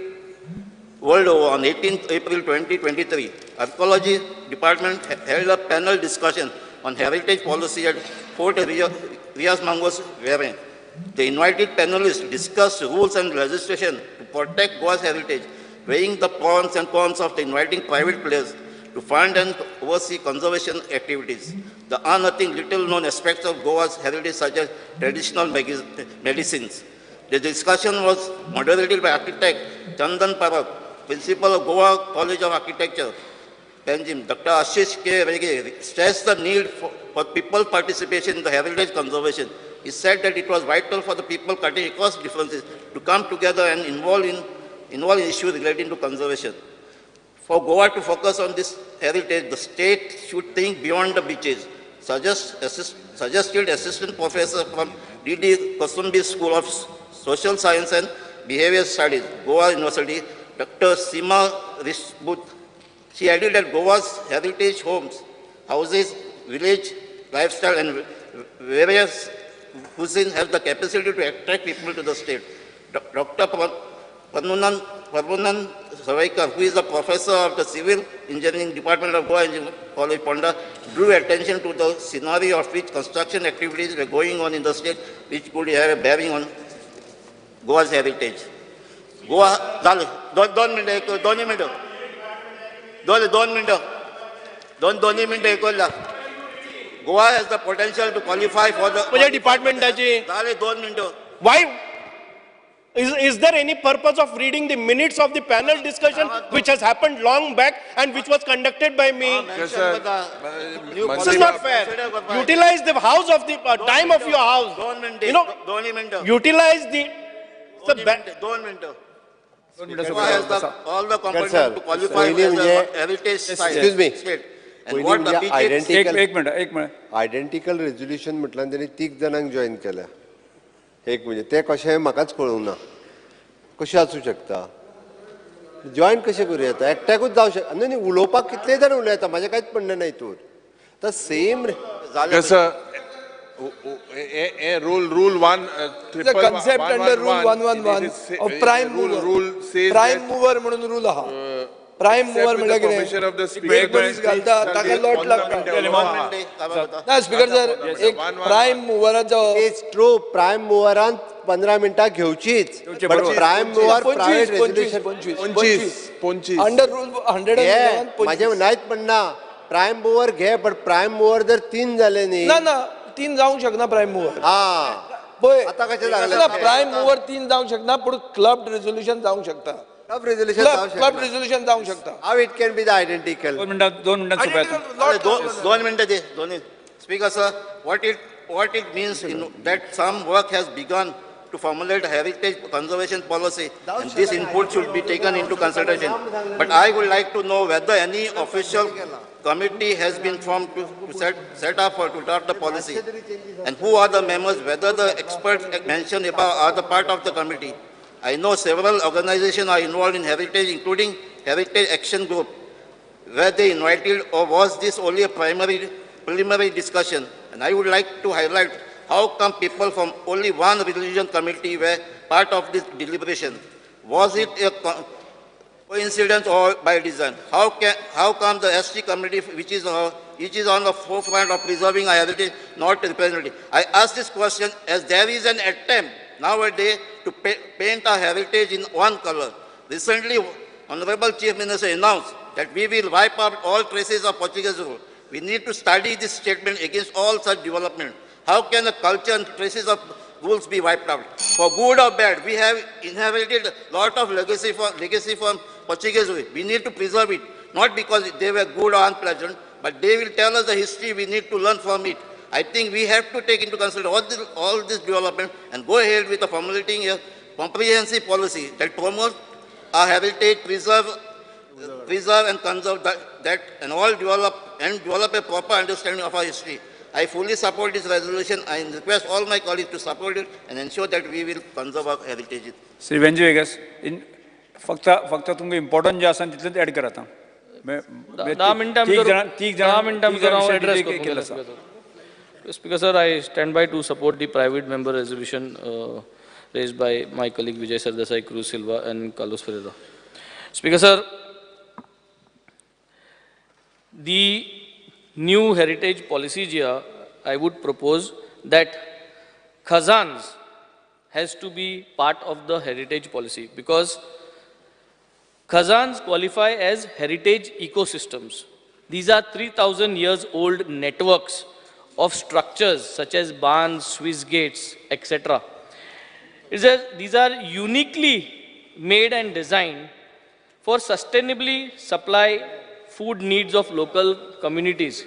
world over on 18th April 2023, Archaeology Department held a panel discussion on heritage policy at Fort Rias Mangos, Warren. The invited panelists discussed rules and legislation to protect Goa's heritage, weighing the pros and cons of inviting private players to fund and oversee conservation activities. The unearthing little-known aspects of Goa's heritage, such as traditional medicines. The discussion was moderated by architect Chandan Parak, principal of Goa College of Architecture, Panjim. Dr. Ashish K. Rege stressed the need for people participation in the heritage conservation. He said that it was vital for the people cutting across differences to come together and involve in issues relating to conservation. For Goa to focus on this heritage, the state should think beyond the beaches. Suggested Assistant Professor from D.D. Kosumbi School of Social Science and Behavior Studies, Goa University, Dr. Seema Rishbut. She added that Goa's heritage homes, houses, village, lifestyle, and various cuisine have the capacity to attract people to the state. Dr. Parmunan Savaikar, who is a professor of the Civil Engineering Department of Goa Engineering College, Ponda, drew attention to the scenario of which construction activities were going on in the state, which could have a bearing on Goa's heritage. Goa, दोन मिनिटं Goa has the potential to qualify for the डिपार्टमेंटाची झाले 2 मिनिटं. why is there any purpose of reading the minutes of the panel discussion which has happened long back and which was conducted by me? This This is not fair. Utilize the house of the time of your house. You know, utilize the 2 मिनिटं. Goa has all the components to qualify पहिली as म्हणजे- a heritage site. Excuse me. State. And पहिली what the म्हणजे beaches एक minute identical resolution म्हटल्यार त्यांनी 3 जाणांक join केल्या. एक म्हणजे ते कशें म्हाकाच कळूंक कशें आसूं शकता. जॉईन कशें करूं येता एकट्याकूच जावं शकता. न्ही उलोवपाक कितले जाण उलयता म्हाजें कांयच म्हणणें ना हितूर. तर same Rule 1, The concept under Rule 111 of prime mover. Rule says Prime that mover म्हणून rule आहा. Prime mover with the म्हणजे permission of the कितें? speaker, एक मनीस घालता ताका लॉट लागता. ना स्पीकर सर एक प्राइम मुवराचो इट्स ट्रू प्रायम मुवरान 15 मिनटां घेवचीच. पण prime mover private resolution 25 under rule 111 माझे नाहीत म्हणना. प्रायम मुवर घे पण प्रायम मुवर जर 3 जाले न्ही ना 3 जावंक शकना प्राइम मुवर. हा पळय आता कशें लागलें? ना प्राइम मुवर 3 जावंक शकना पूण क्लब रेझोल्युशन जावंक शकता. क्लब रेझोल्युशन क्लब रेझोल्युशन जावंक शकता. How it can be the identical. 2 मिनिटात सोपं 2 मिनिटं दे. Speaker sir, what it means that some work has begun to formulate a heritage conservation policy, and this input should be taken into consideration. But I would like to know whether any official committee has been formed to set up or to adopt the policy, and who are the members, whether the experts mentioned above are the part of the committee. I know several organizations are involved in heritage, including Heritage Action Group. Were they invited, or was this only a preliminary discussion? And I would like to highlight how come people from only one religion committee were part of this deliberation. Was it a coincidence or by design? How come the ST committee, which is on the forefront of preserving our heritage, not represented? I ask this question as there is an attempt nowadays to paint our heritage in one color. Recently, Honorable Chief Minister announced that we will wipe out all traces of Portuguese rule. We need to study this statement against all such development. How can the culture and traces of rules be wiped out? For good or bad, we have inherited a lot of legacy from Portuguese rule. We need to preserve it, not because they were good or unpleasant, but they will tell us the history. We need to learn from it. I think we have to take into consideration all this development and go ahead with formulating a comprehensive policy that promotes our heritage, preserve and conserve that and all develop a proper understanding of our history. I fully support this resolution. I request all my colleagues to support it and ensure that we will conserve our heritage. Shri Venzy Viegas फक्त तुमकां important जे आसा तितलेंच add करात. दहा मिनिटां भितर हांव address केलं करतलो आसा. Speaker sir, I stand by to support the private member resolution raised by my colleague Vijay Sardesai, Cruz Silva and Carlos Ferreira. Speaker sir, the new heritage policy here, I would propose that khazans has to be part of the heritage policy because khazans qualify as heritage ecosystems. These are 3,000 years old networks of structures such as barns, Swiss gates, etc. These are uniquely made and designed for sustainably supply food needs of local communities.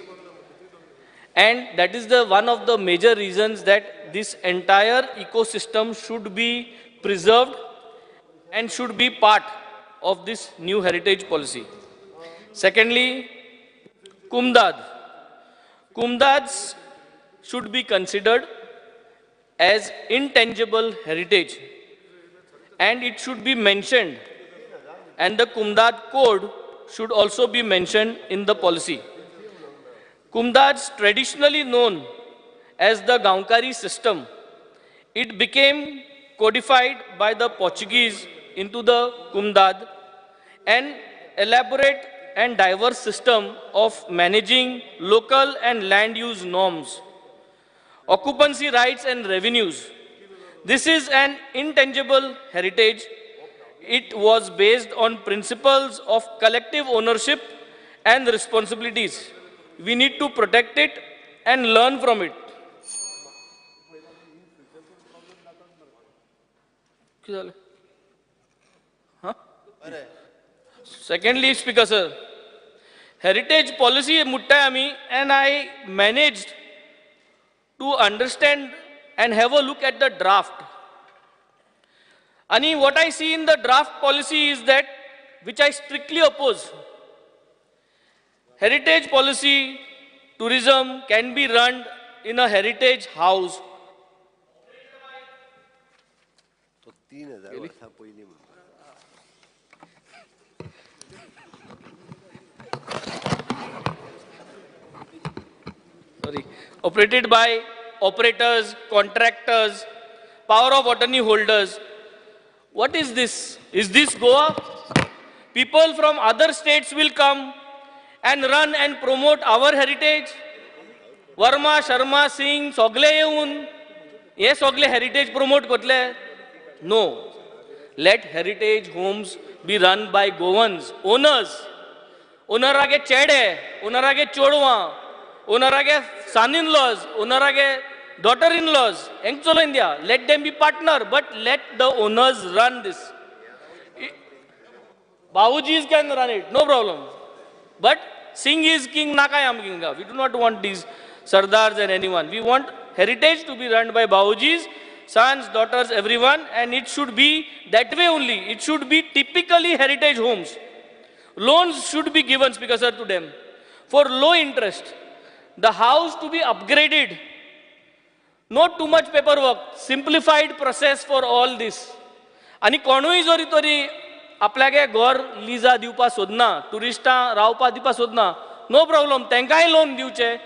And that is one of the major reasons that this entire ecosystem should be preserved and should be part of this new heritage policy. Secondly, Kumdad. Kumdads should be considered as intangible heritage and it should be mentioned, and the Kumdad code should also be mentioned in the policy. Kumdads, traditionally known as the Gaunkari system, it became codified by the Portuguese into the Kumdad, an elaborate and diverse system of managing local and land use norms, occupancy rights and revenues. This is an intangible heritage. It was based on principles of collective ownership and responsibilities. We need to protect it and learn from it. Secondly, Speaker sir, heritage policy mutta ami, and I managed to understand and have a look at the draft. Ani, what I see in the draft policy is that, which I strictly oppose. Heritage policy, tourism can be run in a heritage house. तो 3,000 वर्सां पयलीं म्हणटा. Operated by operators, contractors, power of attorney holders. What is this? Is this Goa? People from other states will come and run and promote our heritage. Verma, Sharma, Singh, sogle yeun, ye sogle heritage promote kotle. No. Let heritage homes be run by Goans, owners. Ownarage chede, ownarage chodwa, ownarage son-in-laws, ownarage daughter-in-laws. Engcholo India. Let them be partner, but let the owners run this. Bahujis can run it, no problem. But Singh is king, Nakayam king. We do not want these Sardars and anyone. We want heritage to be run by Bahujis, sons, daughters, everyone, and it should be that way only. It should be typically heritage homes. Loans should be given, Speaker sir, to them for low interest. The house to be upgraded. Not too much paperwork. Simplified process for all this. आणि कोणूय जरी तरी आपल्यागे घर लिजा दिवपा सोदना, टुरिस्टां रावपा दिवपा सोदना, no problem. तांकांय लोन दिवचे,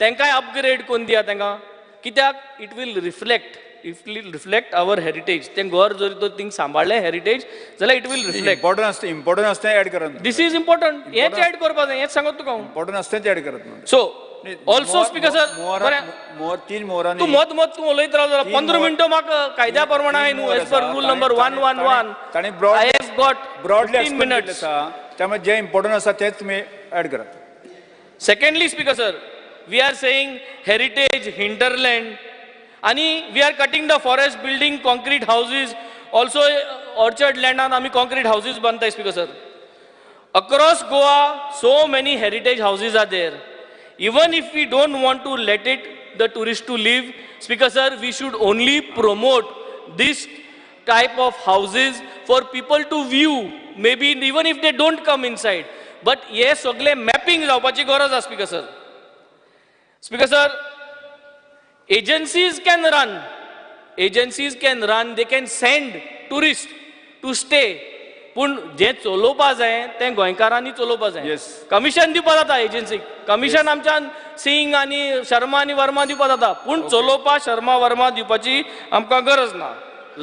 तांकांय अपग्रेड कोन्न दिया तांकां. कित्याक it will reflect our heritage. तें घर जरी तर थिंग सांबाळलें हेरिटेज जाल्यार इट वील रिफ्लेक्ट. इम्पॉर्टंट असते ऍड करत. This is important. हेच ऍड करपा जाय, हेच सांगत तुका हांव. इम्पॉर्टंट असते ऍड करत. सो ऑल्सो स्पीकर सर, तीन मोहरांनी तू मत तू उलयत राव जाल्यार 15 मिनटं म्हाका कायद्या प्रमाणे न्हू, एज पर रूल नंबर 111 ताणी I have got broadly 15 minutes. त्यामुळे जे इम्पॉर्टंट आसा तेच तुम्ही add Karat. Secondly, Speaker sir, we are saying heritage hinterland, आणि we are cutting the forest, building concrete houses. Also, orchard land आमी concrete houses बांधताय, Speaker sir. Across Goa, so many heritage houses are there. Even if we don't want to let the tourists to live, Speaker sir, we should only promote this type of houses for people to view. Maybe even if they don't come inside. But yes, sogle mapping जावपाची गरज आसा, Speaker sir. Speaker sir, agencies can run, they can send tourists to stay पूण जें चलोवपा जाय तें गोंयकारांनी चलोवपा जाय. Yes. Commission दिवपा जाता एजन्सीक, कमिशन आमच्यान सिंग आनी शर्मा आनी वर्मा दिवपा जाता, पूण चलोवपा शर्मा वर्मा दिवपाची आमकां गरज ना.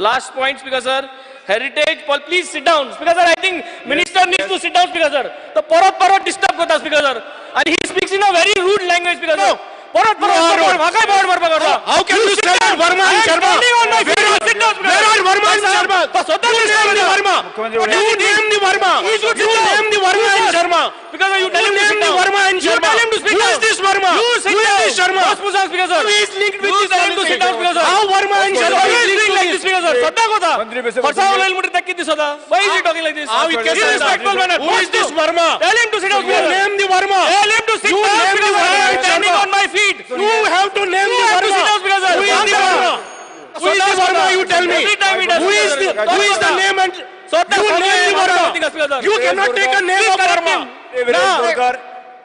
Last point speaker sir, heritage please sit down speaker sir. I think minister needs to sit down speaker sir. तो परत परत डिस्टर्ब करता स्पीकर सर, आनी he speaks in a very rude language speaker sir. परत परत म्हाकाय board मारपाक करता. How can you say that Verma and Sharma? Where are Verma and Sharma? You name the Verma. You name the Verma. You name the Verma and Sharma. Because you tell him to sit the down. Verma and You Sharma. tell him to speak Who down. is this Verma? You sit Who is down. this Sharma? Boss Musang speaker sir. Who is linked with You this tell him to sit down speaker sir. How Verma and Sharma Why is is linked doing like to this this? speaker sir? Sadda kota. मंत्री बेसे Farsa उलैल Muthe तक्की दिसता. Why is he talking like this? How it can say Irrespectful manner. Who is this Verma? Tell him to sit down You speaker sir. name the Verma. Tell him to sit You down name the speaker sir. Verma I am and standing Sharma. on my feet. You have to name You the have to sit down Verma. speaker sir. Who is the Verma? Who is the Verma? You tell me. Every time he does Who is speaker the sir. who is the name and Sadda you Sadda name the Verma. Verma. You cannot take a name of Verma. Viresh Borkar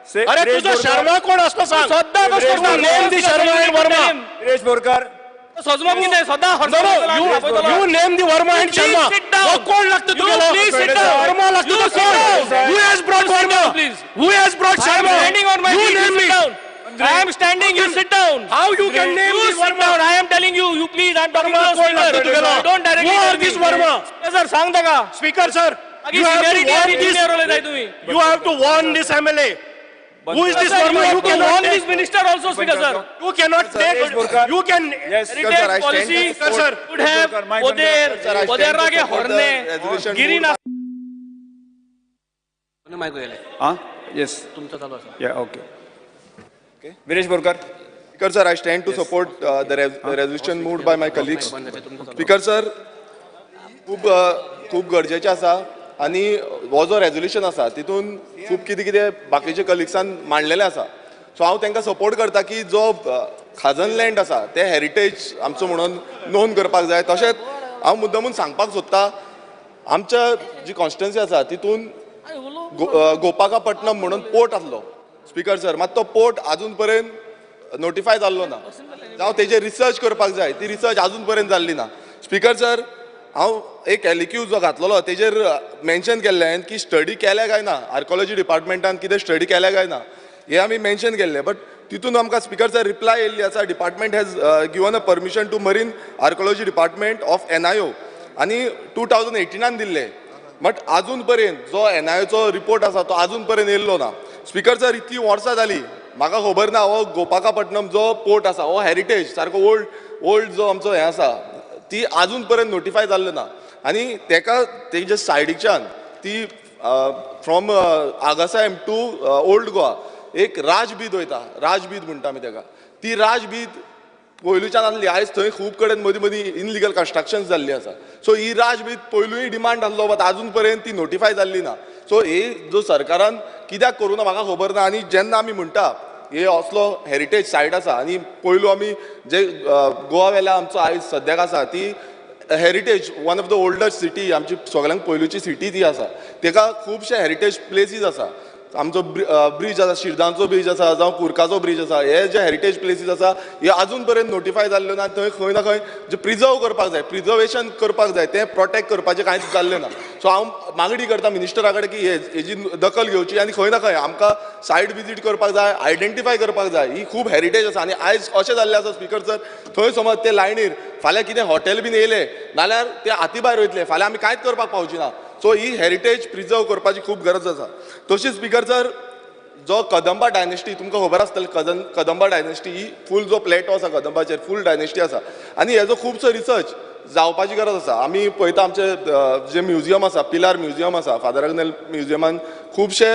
से अरे विरेश तुझा बोरकर- शर्मा कोण असतो सांग. Sadda You name the Sharma and Verma. Viresh Borkar सजमोग कितें सद्दां No, no, you name the Verma and Please Sharma. sit down. हो कोण लागतो You तुला? please sit down. Verma लागतो You तो sit down. कोण? Who has brought You sit Verma? down, please. Who has brought I am Sharma? standing on my You feet. name You me. sit down. I am standing. You sit down. How you can name You this sit Verma? down. I am telling you. You please. I am talking to Verma the कोण लागतो speaker. तुला? Don't directly Who tell are me. this Verma? Sir, सांग ताका. Speaker sir, आगे you have to seniority warn आणि this. junior role आहे तुम्ही. You have to warn this MLA. Who is this Sir, you Verma? have You to cannot warn this take. minister also, speaker sir. You cannot take. You can. Yes, Heritage policy sir. would have Poder, Poderrage Horne, Girina. हाँ yes yeah okay Viresh Borkar. Speaker sir, I stand to support the resolution moved by my colleagues. Speaker sir, खूप गरजेचें आसा आनी हो जो resolution आसा तितून खूब कितें कितें बाकीचे कलिग्सान मांडलेलें आसा. सो हांव तांकां सपोर्ट करता की जो खाजन लँड आसा ते हेरिटेज आमचो म्हणून नोंद करपाक जाय. तशेंच हांव मुद्दमून सांगपाक सोदतां आमच्या जी कॉन्स्टिट्युएन्सी आसा तितून गोपाकापट्टणम म्हणून पोर्ट आसलो स्पीकर सर, मात तो पोर्ट आजून पर्यंत नोटिफाय जाल्लो ना. जावं तेजेर रिसर्च करपाक जाय, ती रिसर्च आजून पर्यंत जाल्ली ना. स्पीकर सर, हांव एक एलिक्यू जो घातलेलो तेजेर मेन्शन केल्लें की स्टडी केल्या काय ना, आर्कोलॉजी डिपार्टमेंटान कितें स्टडी केल्या काय ना हे आमी मेन्शन केल्लें. बट तितून आमकां स्पीकर सर रिप्लाय येयल्ली आसा, department has given a permission to marine archaeology department of NIO आनी 2018 दिल्ले. बट आजून पर्यंत जो NIOचो रिपोर्ट आसा तो आजून पर्यंत येयल्लो ना. स्पीकर सर, इतली वर्सां जाली, म्हाका खबर ना हो गोपाकापट्टणम जो पोर्ट आसा हो हेरिटेज सारको ओल्ड जो आमचो हें आसा ती आजून पर्यंत नोटिफाय जाल्लो ना. आनी तेका तेजे सायडीच्यान ती फ्रॉम आगासायम टू ओल्ड गोवा एक राजबीद वयता, राजबीद म्हणटा आमी तेका. ती राजबीद पयलूच्यान आसली, आयज थंय खूब कडेन मदीं मदीं इनलिगल कन्स्ट्रक्शन्स जाल्लीं आसा. सो ही राजबीद पयलूय डिमांड आसलो बट आजून पर्यंत ती नोटिफाय जाल्ली ना. सो हे जो सरकारान कित्याक करूं ना म्हाका खबर ना. आनी जेन्ना आमी म्हणटा हे असलो हेरिटेज सायट आसा आनी पयलू आमी जे गोवा वेल्या आमचो आयज सद्याक आसा ती heritage one of the oldest city, आमची सगळ्यांक पयलूची सिटी ती आसा. तेका खुबशे हेरिटेज प्लेसीस आसा. आमचो ब्रिज आसा, शिरदांचो ब्रिज आसा, जावं कुर्काचो ब्रिज आसा, हे जे हेरिटेज प्लेसीस आसा हे आजून पर्यंत नोटिफाय जाल्ले ना. थंय खंय ना खंय जे प्रिजर्व करपाक जाय, प्रिजर्वेशन करपाक जाय तें प्रोटेक्ट करपाचें कांयच जाल्लें ना. सो हांव मागणी करता मिनिस्टरा कडेन की हेजी दखल घेवची आनी खंय ना खंय आमकां सायट विजीट करपाक जाय, आयडेंटिफाय करपाक जाय. ही खूब हेरिटेज आसा आनी आयज अशें जाल्लें आसा स्पीकर सर, थंय समज ते लायनीर फाल्यां कितें हॉटेल बीन येयलें नाल्यार ते हाती भायर वयतले, फाल्यां आमी कांयच करपाक पावची ना. सो ही हेरिटेज प्रिजर्व करपाची खूब गरज आसा. तशीच स्पीकर सर, जो कदंबा डायनेस्टी तुमकां खबर आसतलें, कदंबा डायनेस्टी ही फूल जो प्लेटो आसा कदंबाचेर फूल डायनेस्टी आसा आनी हेजो खुबसो रिसर्च जावपाची गरज आसा. आमी पळयता आमचे जे म्युजियम आसा, पिलार म्युजियम आसा, फादर अग्नेल म्युजियमान खुबशे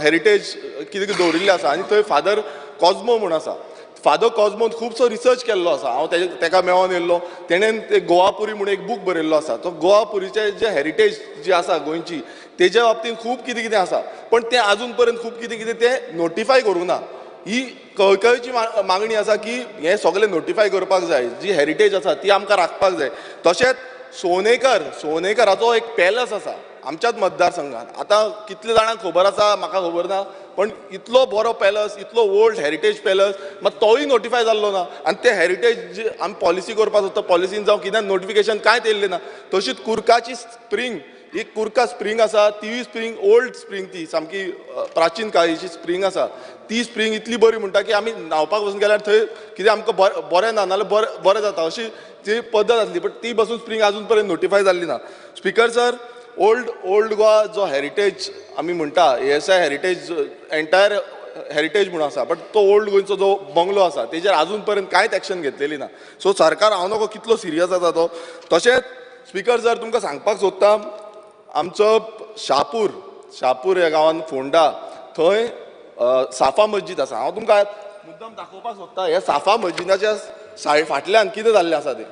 हेरिटेज कितें कितें दवरिल्ले आसा आनी थंय फादर कॉस्मो म्हूण आसा. फादर कॉस्मोन खुबसो रिसर्च केल्लो आसा. हांव तेका मेळोन येयल्लो, तेणेन ते गोवापुरी म्हणून एक बूक बरयल्लो आसा. तो गोवापुरीचे जे हेरिटेज जी आसा गोंयची तेज्या बाबतींत खूब कितें कितें आसा, पण तें आजून पर्यंत खूब कितें कितें तें नोटिफाय करूं ना. ही कळकळीची मागणी आसा की हें सगळें नोटिफाय करपाक जाय, जी हेरिटेज आसा ती आमकां राखपाक जाय. तशेंच सोनेकराचो एक पॅलस आसा आमच्याच मतदारसंघात. आतां कितले जाणांक खबर आसा म्हाका खबर ना, पण इतलो बरो पॅलस, इतलो ओल्ड हेरिटेज पॅलस, मात तोय नोटिफाय जाल्लो ना. आनी ते हेरिटेज जी आमी पॉलिसी करपाक सोदता, पॉलिसीन जावं कितें नोटिफिकेशन कांयच येयल्लें ना. तशीच कुर्काची स्प्रींग एक कुर्का स्प्रिंग आसा ती स्प्रिंग ओल्ड स्प्रिंग ती सामकी प्राचीन काळीची स्प्रिंग आसा ती स्प्रिंग इतली बरी म्हणटा की आमी न्हावपाक वचून गेल्यार थंय कितें आमकां बरें ना नाल्यार बरें जाता अशी ती पद्दत आसली बट ती बसून स्प्रिंग आजून पर्यंत नोटिफाय जाल्ली ना. स्पिकर सर, ओल्ड गोवा जो हेरिटेज आमी म्हणटा ASI हेरिटेज एंटायर हेरिटेज म्हणून आसा बट तो ओल्ड गोंयचो जो बंगलो आसा तेजेर आजून पर्यंत कांयच एक्शन घेतलेली ना. सो सरकार हांव नको कितलो सिरियस आसा तो. तशेंच स्पिकर सर तुमकां सांगपाक सोदता आमचो शापूर ह्या गांवांत फोंडा थंय साफा मस्जीद आसा. हांव तुमकां मुद्दम दाखोवपाक सोदता हे साफा मस्जिदाच्या फाटल्यान कितें जाल्लें आसा तें.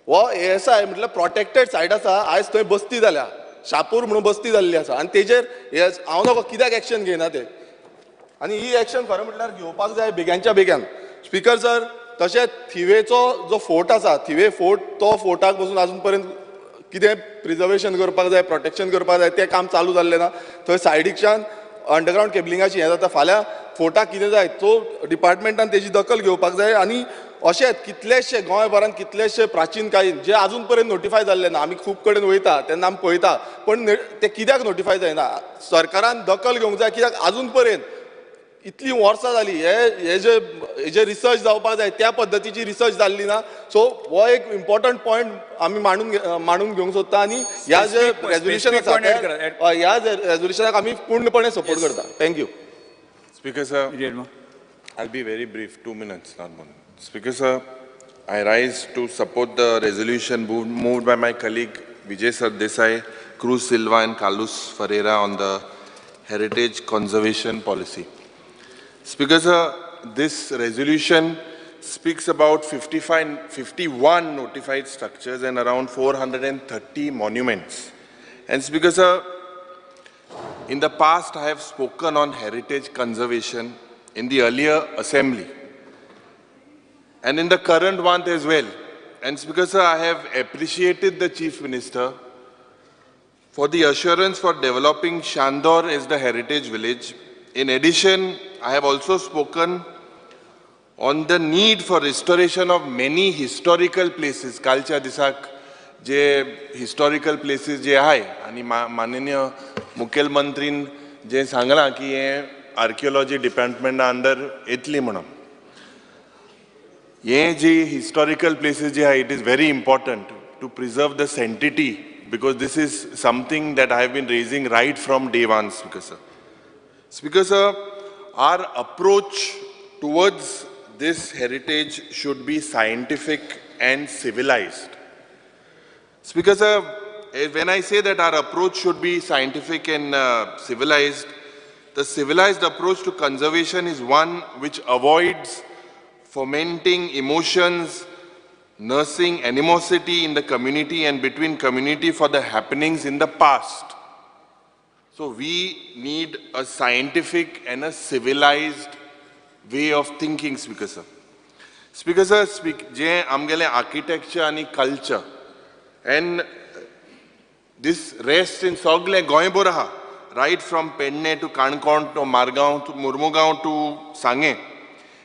हो ASI म्हटल्यार प्रोटेक्टेड सायट आसा. आयज थंय बस्ती जाल्या शापूर म्हणून बस्ती जाल्ली आसा आनी तेजेर हांव नको कित्याक एक्शन घेयना ते आनी ही एक्शन खरें म्हटल्यार घेवपाक जाय बेग्यानच्या बेग्यान. स्पिकर सर, तशेंच थिवेचो जो फोर्ट आसा थिवे फोर्ट तो फोर्टाक पसून आजून पर्यंत कितें प्रिजर्वेशन करपाक जाय प्रोटेक्शन करपाक जाय तें काम चालू जाल्लें ना. थंय सायडीच्यान अंडरग्रावंड केबलिंगाची हें जाता. फाल्यां फोर्टाक कितें जाय तो डिपार्टमेंटान तेजी दखल घेवपाक जाय आनी अशेंच कितलेशे गोंयभरांत कितलेशे प्राचीन काळीन जे आजून पर्यंत नोटिफाय जाल्ले ना. आमी खूब कडेन वयता तेन्ना आमी पळयता पण ते कित्याक नोटिफाय जायना. सरकारान दखल घेवंक जाय कित्याक आजून पर्यंत इतली वर्सां जाली हे जे रिसर्च जावपाक जाय त्या पद्दतीची रिसर्च जाल्ली ना. सो हो एक इम्पॉर्टंट पॉयंट आमी मांडून घेवंक सोदता आनी ह्या जे रेजोल्युशन आसा ह्या रेजोल्युशनाक आमी पूर्णपणे सपोर्ट करता. Thank you. Speaker sir, I'll be very brief, 2 minutes, not more. Speaker sir, I rise to support the resolution moved by my colleague Vijay Sardesai, Cruz Silva and Carlos Ferreira on the heritage conservation policy. Speaker sir, this resolution speaks about 51 notified structures and around 430 monuments. And Speaker sir, in the past I have spoken on heritage conservation in the earlier assembly and in the current one as well. And Speaker sir, I have appreciated the Chief Minister for the assurance for developing Shandor as the heritage village. In addition, I have also spoken on the need for restoration of many historical places. Kalcha disak J historical places जे आहे आणि माननीय मुखेलमंत्रीन जे सांगलां की हे archaeology डिपार्टमेंटा under येतली म्हणून हे जी historical places जे आहे it is very important to preserve the sanctity because this is something that I have been raising right from day one. Speaker sir, our approach towards this heritage should be scientific and civilized. Speaker sir, when I say that our approach should be scientific and civilized, the civilized approach to conservation is one which avoids fomenting emotions, nursing animosity in the community and between community for the happenings in the past. So we need a scientific and a civilized way of thinking, Speaker sir. Speaker sir, je amgele architecture and culture and this rests in Sogle Goiboraha, right from Penne to Kankon to Margaon to Murmugaon to Sange.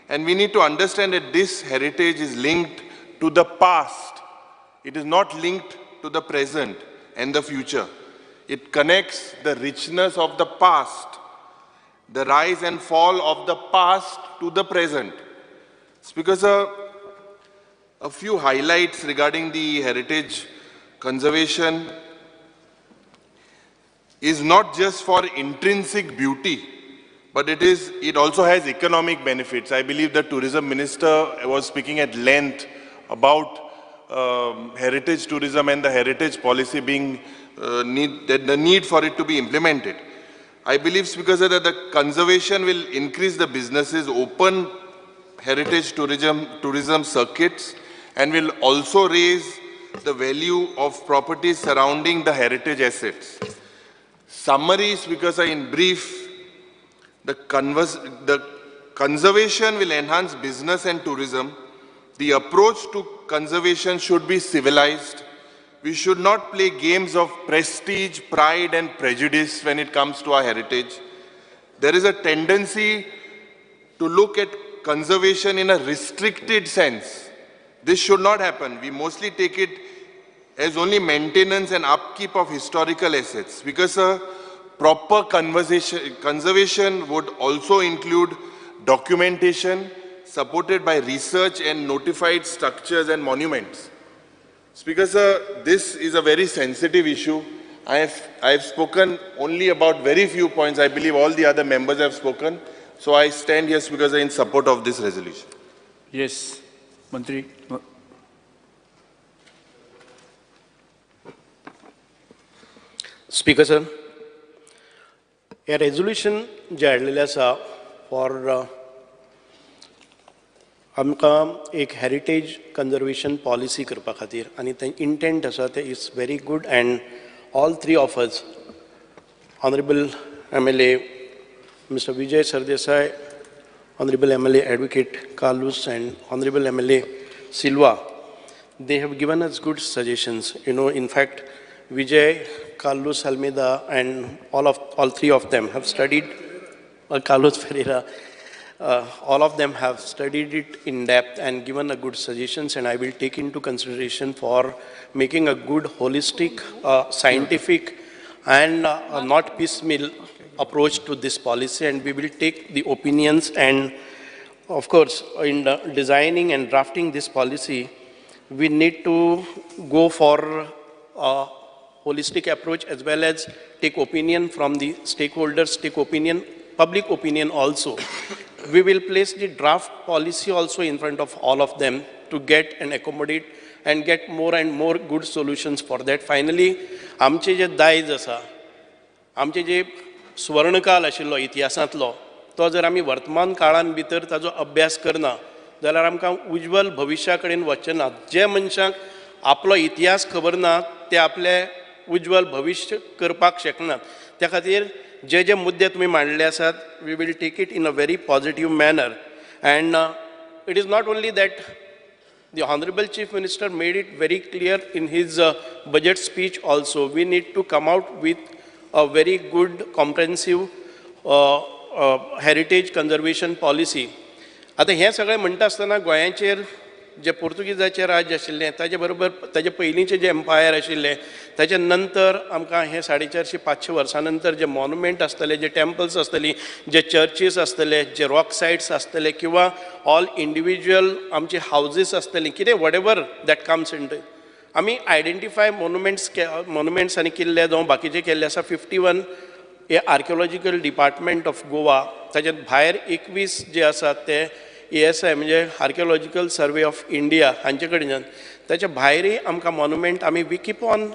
And we need to understand that this heritage is linked to the past. It is not linked to the present and the future. It connects the richness of the past, the rise and fall of the past to the present. Speaker sir, a few highlights regarding the heritage conservation is not just for intrinsic beauty, but it also has economic benefits. I believe the tourism minister was speaking at length about heritage tourism and the heritage policy being the need for it to be implemented. I believe, Speaker sir, that the conservation will increase the businesses, open heritage tourism circuits, and will also raise the value of properties surrounding the heritage assets. Summary, Speaker sir, in brief, the conservation will enhance business and tourism. The approach to conservation should be civilized. We should not play games of prestige, pride and prejudice when it comes to our heritage. There is a tendency to look at conservation in a restricted sense. This should not happen. We mostly take it as only maintenance and upkeep of historical assets, because proper conservation would also include documentation supported by research and notified structures and monuments. Speaker sir, this is a very sensitive issue. I have spoken only about very few points. I believe all the other members have spoken. So I stand here, Speaker sir, in support of this resolution. Yes, Mantri. Speaker sir, a resolution जे हाडलेलें आसा for आमकां एक heritage conservation policy करपा खातीर आनी तें intent आसा तें is very good and all three of us honourable MLA Mr. Vijay Sardesai, Honorable MLA Advocate Carlos and Honorable MLA Silva, they have given us good suggestions. You know, in fact, Vijay, Carlos Almeida and all three of them have studied, Carlos Ferreira, all of them have studied it in depth and given a good suggestions, and I will take into consideration for making a good holistic, scientific and not piecemeal approach to this policy, and we will take the opinions, and of course in designing and drafting this policy we need to go for a holistic approach as well as take opinion from the stakeholders, take opinion, public opinion also. We will place the draft policy also in front of all of them to get and accommodate and get more and more good solutions for that. Finally, आमचे जे दायज आसा, आमचे जे स्वर्णकाल आशिल्लो इतिहासांतलो, तो जर आमी वर्तमान काळान भितर ताजो अभ्यास करना जाल्यार आमकां उज्वल भविश्या कडेन वचचें ना. जे मनशाक आपलो इतिहास खबर ना ते आपले उज्वल भविश्य करपाक शकनात. त्या खातीर जे जे मुद्दे तुमी मांडले आसात, we will take it in a very positive manner. And it is not only that the Honorable Chief Minister made it very clear in his budget speech also. We need to come out with a very good comprehensive heritage conservation policy. आता हे सगळें म्हणटा आसतना गोंयाचेर जे पोर्तुगीजाचें राज्य आशिल्लें ताजे बरोबर ताजे पयलींचें जे एम्पायर आशिल्लें ताचे नंतर आमकां हे 450-500 वर्सां नंतर जे मॉन्युमेंट आसतले, जे टेम्पल्स आसतलीं, जे चर्चीस आसतले, जे रॉक सायट्स आसतले किंवा ऑल इंडिविज्युअल आमचे हावजीस आसतलीं, कितें वॉटेवर दॅट कम्स इन आमी आयडेंटिफाय मॉन्युमेंट्स आनी किल्ले जावं बाकीचे केल्ले आसा. 51 हे आर्किओलॉजिकल डिपार्टमेंट ऑफ गोवा, ताचे भायर 21 जे आसात ते ASI म्हणजे आर्किओलॉजिकल सर्वे ऑफ इंडिया हांचे कडच्यान. ताच्या भायरय आमकां मॉन्युमेंट आमी we keep on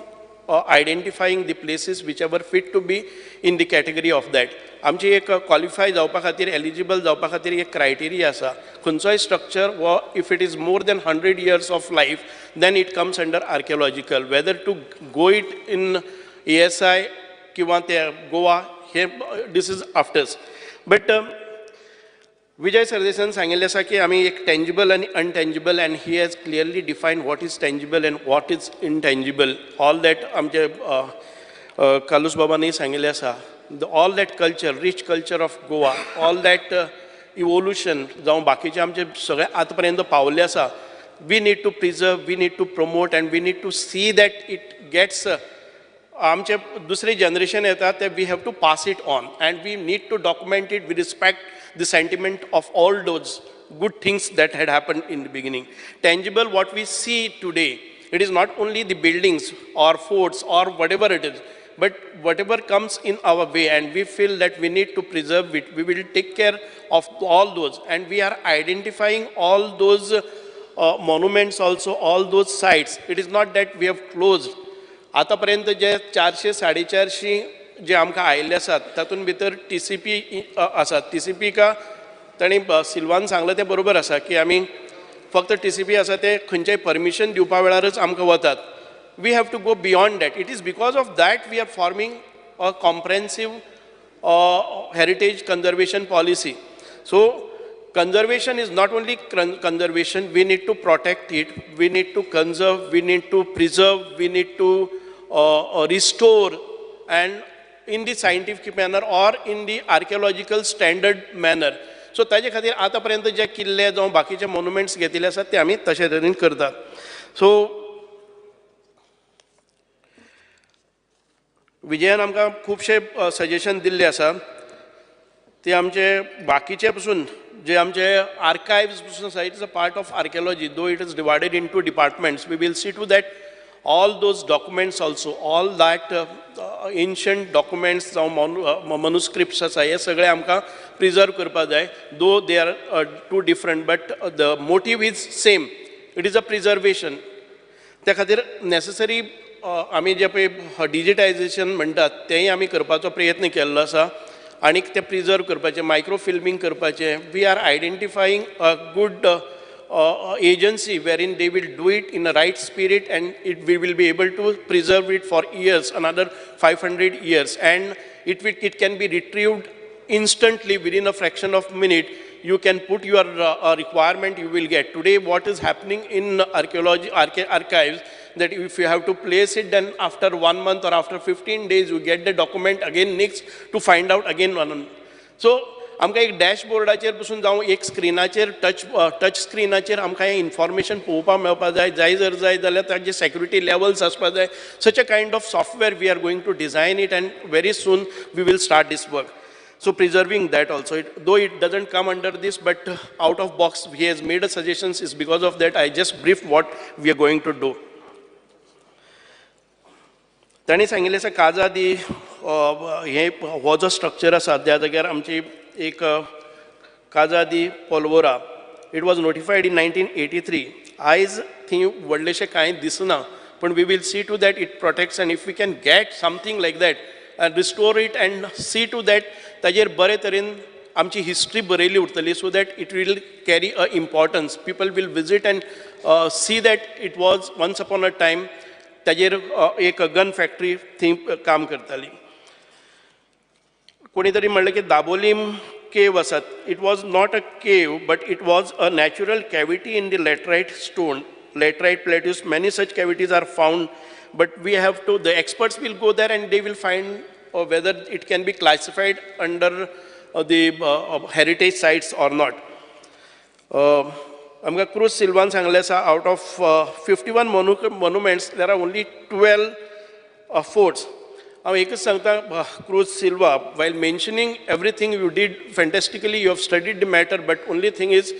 identifying the places which ever fit to be in the category of that. आमची एक क्वॉलिफाय जावपा खातीर, एलिजिबल जावपा खातीर एक क्रायटेरिया आसा. खंयचोय स्ट्रक्चर वो if it is more than 100 years of life then it comes under archaeological. Whether to go it in ASI किंवा ते गोवा, हे this is afters. But Vijay सरदेसान सांगिल्लें आसा की आमी एक टेंजिबल आनी intangible, and he has clearly defined what is tangible and what is intangible. All that आमचे कालूस बाबांनी सांगिल्लें आसा. All that culture, rich culture of Goa, all that evolution जावं बाकीचे आमचे सगळे आतां पर्यंत पावल्ले आसा, we need to preserve, we need to promote, and we need to see that it gets आमचे दुसरे जनरेशन येता ते we have to pass it on, and we need to document it, we respect the sentiment of all those good things that had happened in the beginning. Tangible, what we see today, it is not only the buildings or forts or whatever it is, but whatever comes in our way, and we feel that we need to preserve it. We will take care of all those, and we are identifying all those monuments also, all those sites. It is not that we have closed. आतापर्यंत जे 400-450 जे आमकां आयिल्ले आसात तातूंत भितर TCP आसात. TCP का तांणी Salwan सांगलें तें बरोबर आसा की आमी फक्त TCP आसा ते खंयचेय परमिशन दिवपा वेळारच आमकां वतात. We have to go beyond that. It is because of that we are forming a comprehensive heritage conservation policy. So conservation is not only conservation, we need to protect it, we need to conserve, we need to preserve, we need to restore, and in the scientific manner or in the archaeological standard manner. So ताजे खातीर आतां पर्यंत जे किल्ले जावं बाकीचे monuments घेतिल्ले आसात ते आमी तशे तरेन करतात. सो विजयान आमकां खुबशे सजेशन दिल्ले आसा ते आमचे बाकीचे पसून जे आमचे आर्कायव्स पसून आसा it is a part of archaeology though it is divided in two departments we will see to that all those documents also, all that ancient documents जावं manuscripts आसा हे सगळे आमकां प्रिजर्व करपा जाय though they are two different but the motive is same, it is a preservation. त्या खातीर necessary आमी जे पळय डिजिटायजेशन म्हणटात तेंय आमी करपाचो प्रयत्न केल्लो आसा आनीक ते प्रिजर्व करपाचें मायक्रो फिल्मींग करपाचें we are identifying a good agency wherein they will do it in the right spirit and we will be able to preserve it for years, another 500 years, and it can be retrieved instantly within a fraction of a minute. You can put your requirement, you will get. Today what is happening in archaeology archives, that if you have to place it, then after 1 month or after 15 days you get the document again next to find out again one. So आमकां एक डॅशबोर्डाचेर पसून जावं एक स्क्रिनाचेर touch स्क्रिनाचेर आमकां हें information पळोवपाक मेळपा जाय जर जाय जाल्यार ताजे सेक्युरिटी लेवल्स आसपा जाय such a kind of software we are going to design it and very soon we will start this work. So preserving that also, though it doesn't come under this, but out of box he has made a suggestions is because of that I just briefed what we are going to do. तांणी सांगिल्लें आसा काजादी हे हो जो structure आसा त्या जाग्यार आमची एक काजादी पोलवोरा इट वॉज नोटिफायड इन 1983. आयज थंय व्हडलेशें कांय दिसना पण we will see to that it protects and if we can get something like that and restore it and see to that ताजेर बरे तरेन आमची हिस्ट्री बरयली उरतली so that it will carry a importance. People will visit and see that it was once upon a time ताजेर एक gun factory थंय काम करताली. कोणी तरी म्हणलें की दाबोलीम केव आसात. It was not a cave but it was a natural cavity in the laterite stone. Laterite plateaus, many such cavities are found, but we have to, the experts will go there and they will find whether it can be classified under the heritage sites or not. आमकां cruise Salwan सांगलें आसा out of 51 monuments there are only 12 forts. हांव एकच सांगता cruise Silva while mentioning everything you did fantastically, you have studied the matter, but only thing is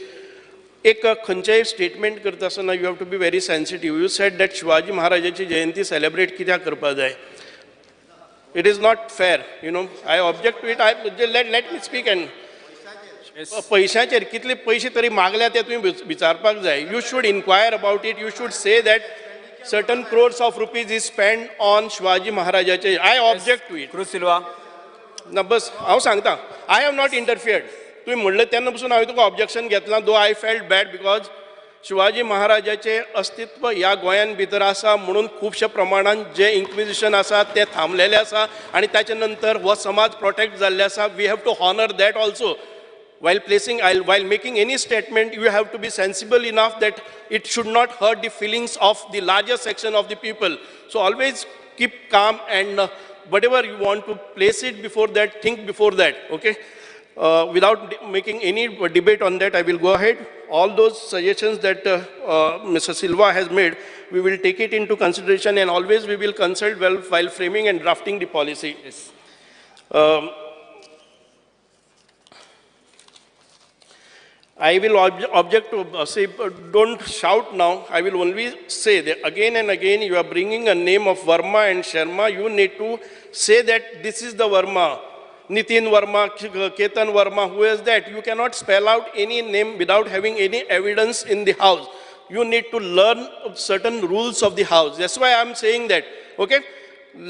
एक खंयचेय statement करता आसतना you have to be very sensitive. You said that Shivaji महाराजाची जयंती celebrate कित्याक करपाक जाय. It is not fair, you know. I object to it. Let me speak. And पयशांचेर कितले पयशे तरी मागल्या ते तुवें विचारपाक जाय. You should inquire about it. You should say that certain crores of rupees is spent on Shivaji महाराजाचे. I object to it. Cruz Silva ना बस हांव सांगता. I have not interfered. तुम्ही म्हणलें तेन्ना पासून हांवें तुका ऑब्जेक्शन घेतलां. Though I felt bad because Shivaji महाराजाचें अस्तित्व ह्या गोंयान भितर आसा म्हणून खुबशे प्रमाणान जे इन्क्विजिशन आसा ते थांबलेलें आसा आनी ताचे नंतर हो समाज प्रोटेक्ट जाल्ले आसा. We have to honour that also. While making any statement, you have to be sensible enough that it should not hurt the feelings of the larger section of the people. So always keep calm and whatever you want to place it before that, think before that, okay? Without making any debate on that, I will go ahead. All those suggestions that Mr. Silva has made, we will take it into consideration, and always we will consult well while framing and drafting the policy. Yes. I will object to say, don't shout now. I will only say that again and again you are bringing a name of Verma and Sharma. You need to say that this is the Verma. Nitin Verma, Ketan Verma, who is that? You cannot spell out any name without having any evidence in the house. You need to learn certain rules of the house. That's why I'm saying that, okay?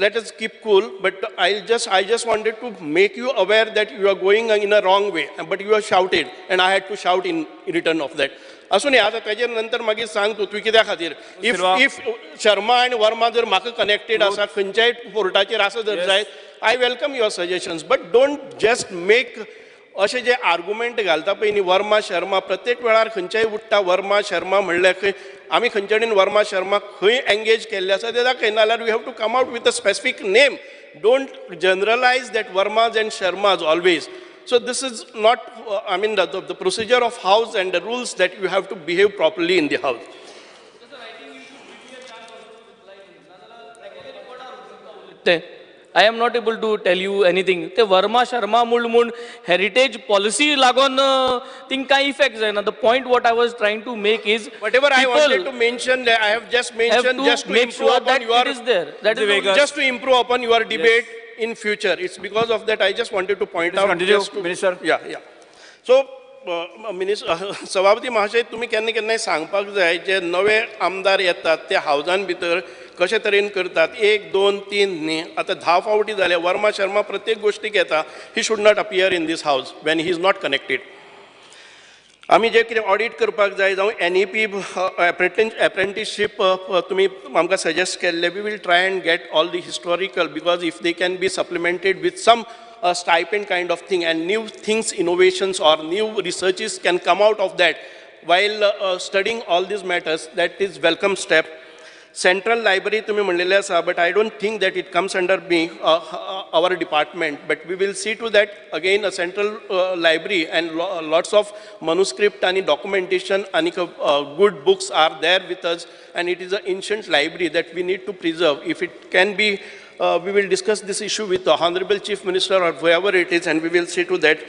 Let us keep cool, but I just wanted to make you aware that you are going in a wrong way, but you have shouted, and I had to shout in return of that. असून आता त्याच्या नंतर मागीर सांग तू कित्या खातीर. If Sharma आणि वर्मा जर म्हाका कनेक्टेड आसा खंयच्याय फोर्टाचेर आसा जर जायत, I welcome your suggestions, but don't just make अशें जे आर्ग्युमेंट घालता पळय न्ही वर्मा शर्मा, प्रत्येक वेळार खंयच्याय उठता वर्मा शर्मा म्हणल्यार खंय आमी खंयच्या कडेन वर्मा शर्मा खंय एंगेज केल्ले आसा ते दाखय. नाल्यार we have to come out with a specific name. Don't generalize that Vermas and Sharmas always. So this is not, I mean, the procedure of house and the rules that you have to behave properly in the house. I am not able to tell you anything. ते वर्मा शर्मा म्हूण heritage policy लागून thing काय effect जायना. The point what I was trying to make is Whatever I people wanted to mention, I have just mentioned to just to make improve sure upon that your, it is there. That is Vegas. only- just to improve upon your debate in future. It's because of that I just wanted to point Please out. continue, just to- Minister. Yeah, yeah. So, सभापती महाशय तुम्ही केन्ना केन्नाय सांगपाक जाय जे नवे आमदार येतात ते हावजान भितर कशे तरेन करतात 1, 2, 3 न्ही आतां 10 फावटी जाले वर्मा शर्मा प्रत्येक गोष्टीक येता he should not appear in these houses when he is not connected आमी जे कितें ऑडिट करपाक जाय जावं NEP अप्रेंटिसशीप तुमी आमकां सजेस्ट केल्ले we will try and get all the historical because if they can be supplemented with some a stipend kind of thing and new things, innovations or new researches can come out of that while studying all these matters. That is welcome step. Central library to me म्हणलेले आसा, but I don't think that it comes under me, our department, but we will see to that again a central library and lots of manuscript and documentation and good books are there with us, and it is an ancient library that we need to preserve. If it can be we will discuss this issue with the Honorable Chief Minister or whoever it is, and we will see to that.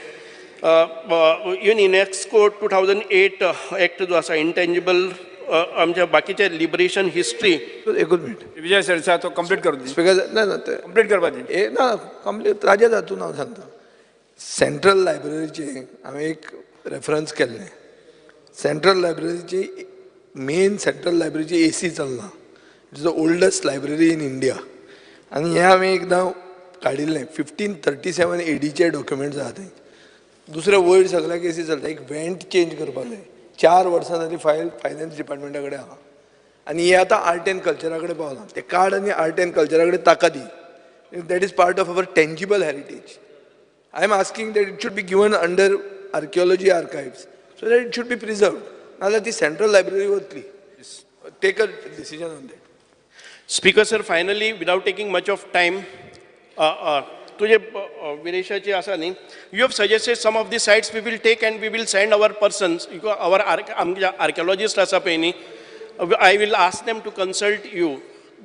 Even in EXCO 2008 Act जो आसा intangible आमच्या बाकीचे liberation history एकूच minute विजय sir तो complete करून दी. Speaker ना ना ते कंप्लीट करपाची. ना कंप्लीट राजा जातून हांव सांगता सेंट्रल लायब्ररीचे हांवें एक रेफरन्स केल्लें सेंट्रल लायब्ररीची मेन सेंट्रल लायब्ररीची AC चलना it is the oldest library in India आनी हें हांवें एकदां काडिल्लें 1537 ADचे डॉक्युमेंट्स आहा थंय दुसरे वयर सगळ्या केसी चलता एक वेंट चेंज करपाक जाय 4 वर्सां जाली फायल फायनान्स डिपार्टमेंटा कडेन आहा आनी हें आतां आर्ट एंड कल्चरा कडेन पावलां तें कार्ड आनी आर्ट एंड कल्चरा कडेन ताका the that is part of our tangible heritage I am asking that it should be given under archaeology archives so that it should be preserved नाजाल्यार ती सेंट्रल लायब्ररी वतली take a decision on that Speaker sir, finally, without taking much of time, तुझे विरेशाची आसा न्ही, you have suggested some of the sites we will take and we will send our persons, our archaeologists आसा पळय न्ही, I will ask them to consult you.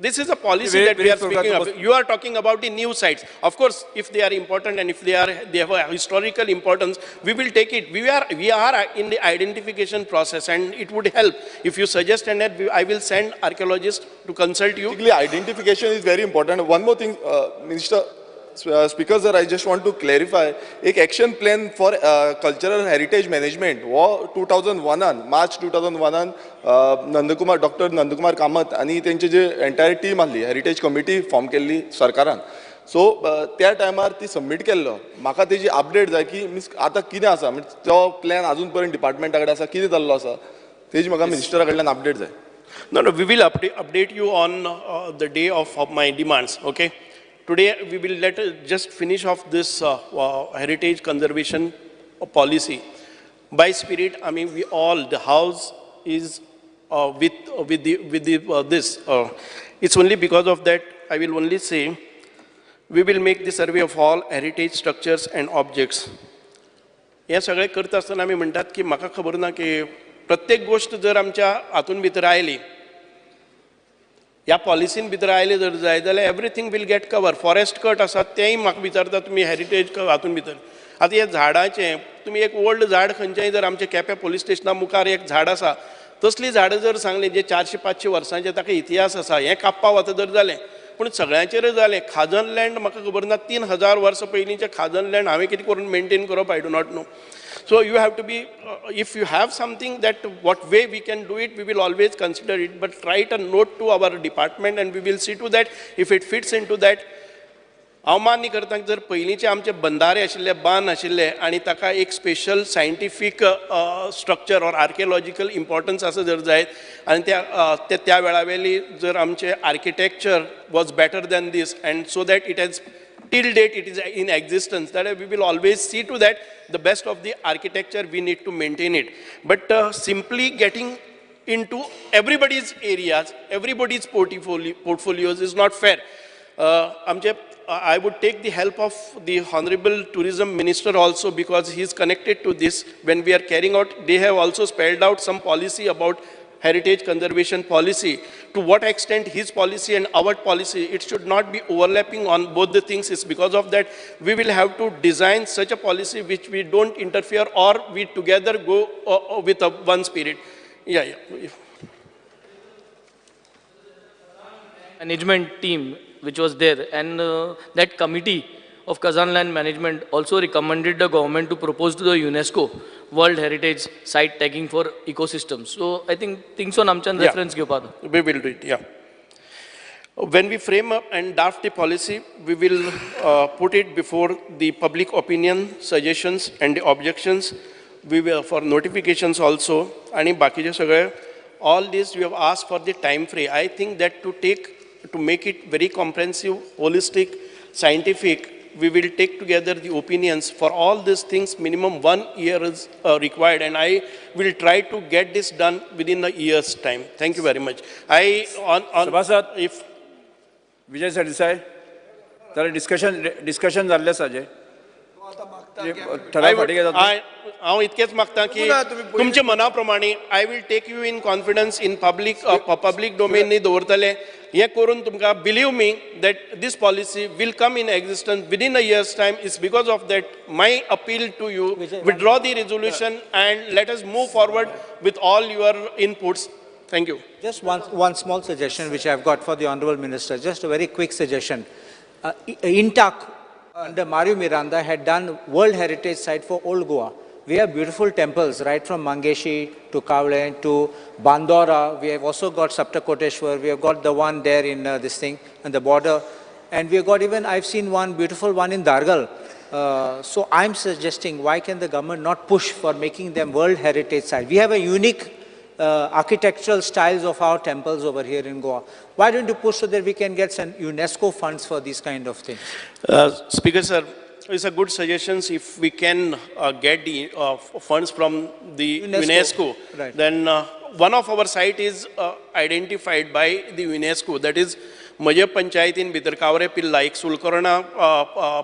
This is a policy that we are speaking of. You are talking about the new sites. Of course, if they are important and if they have a historical importance, we will take it. We are in the identification process, and it would help if you suggest, and that I will send archaeologists to consult you. Basically, identification is very important. One more thing, Minister, Speaker sir, I just want to clarify. एक action plan for cultural heritage management वो 2001 March 2001 Dr. Nandakumar Kamath आणि त्यांची जे entire team आसली heritage committee form केल्ली सरकारान. सो त्या टायमार ती सबमीट केल्लो म्हाका तेजी अपडेट जाय की मीन्स आतां कितें आसा म्हणजे तो प्लॅन अजून पर्यंत डिपार्टमेंटा कडेन आसा कितें जाल्लो आसा तेजी म्हाका मिनिस्टरा कडल्यान अपडेट जाय. No, we will update you on the day of my demands, okay? Today, we will just finish off this heritage conservation policy. By spirit, I mean, we all, the house is with this. It's only because of that, I will only say, we will make the survey of all heritage structures and objects. हे सगळे करता आसतना आमी म्हणटात की म्हाका खबर ना की प्रत्येक गोष्ट जर आमच्या हातून भितर आयली ह्या पॉलिसीन भितर आयले जर जाय जाल्यार everything will get cover. Forest cut आसा तेंय म्हाका विचारता तुमी हेरिटेज हातून भितर. आतां हे झाडाचें तुमी एक ओल्ड झाड खंयचेंय जर आमच्या केप्यां पुलीस स्टेशना मुखार एक झाड आसा तसली झाडां जर सांगली जे 400-500 वर्सांचे ताका इतिहास आसा हें कापपा वता जर जालें पूण सगळ्यांचेर जालें. खाजन लँड म्हाका खबर ना 3000 वर्सां पयलींचें खाजन लँड हांवें कितें करून मेंटेन करप I do not know. So you have to be, if you have something that what way we can do it, we will always consider it, but write a note to our department and we will see to that if it fits into that. हांव मान्य करता जर पयलींचे आमचे बंधारे आशिल्ले बांद आशिल्ले आनी ताका एक special scientific structure or archaeological importance आसा जर जायत आनी त्या वेळा वयली जर आमचे architecture was better than this and so that it has till date it is in existence, that we will always see to that the best of the architecture we need to maintain it. But simply getting into everybody's areas, everybody's portfolios is not fair. I would take the help of the Honorable Tourism Minister also because he is connected to this. When we are carrying out, they have also spelled out some policy about heritage conservation policy, to what extent his policy and our policy, it should not be overlapping on both the things. It's because of that we will have to design such a policy which we don't interfere or we together go with one spirit. Yeah. Management team which was there, and that committee of Kazan land management also recommended the government to propose to the UNESCO World Heritage Site tagging for ecosystems. So I think things on Amchan reference gyo. We will do it, yeah. When we frame up and draft the policy, we will put it before the public opinion, suggestions and the objections. We will for notifications also. And all this we have asked for the time frame. I think that to make it very comprehensive, holistic, scientific, we will take together the opinions for all these things. Minimum 1 year is required, and I will try to get this done within a year's time. Thank you very much. Sabhasad, If Vijay Sardesai, there discussion जाल्ले साजे. ठराव फाटी घेतात. हांव इतकेच मागता की तुमच्या मनाप्रमाणे I will take you in confidence in public domain नी दवरतले. हे करून तुमकां believe me that this policy will come in existence within a year's time. It's because of that my appeal to you, withdraw the resolution and let us move forward with all your inputs. Thank you. Just one small suggestion which I've got for the Honorable Minister, just a very quick suggestion. INTAC under Mario Miranda had done World Heritage Site for Old Goa. We have beautiful temples right from Mangeshi to Kavlen to Bandora. We have also got Saptakoteshwar. We have got the one there in this thing on the border. And we have got even, I've seen one beautiful one in Dargal. So I'm suggesting, why can the government not push for making them World Heritage Site? We have a unique architectural styles of our temples over here in Goa. Why don't you push so that we can get some UNESCO funds for these kind of things? Speaker sir, it's a good suggestion. If we can get the funds from the UNESCO, right. Then one of our site is identified by the UNESCO. That is Maja Panchayatin Bidar Kavare Pilla, Sulkarna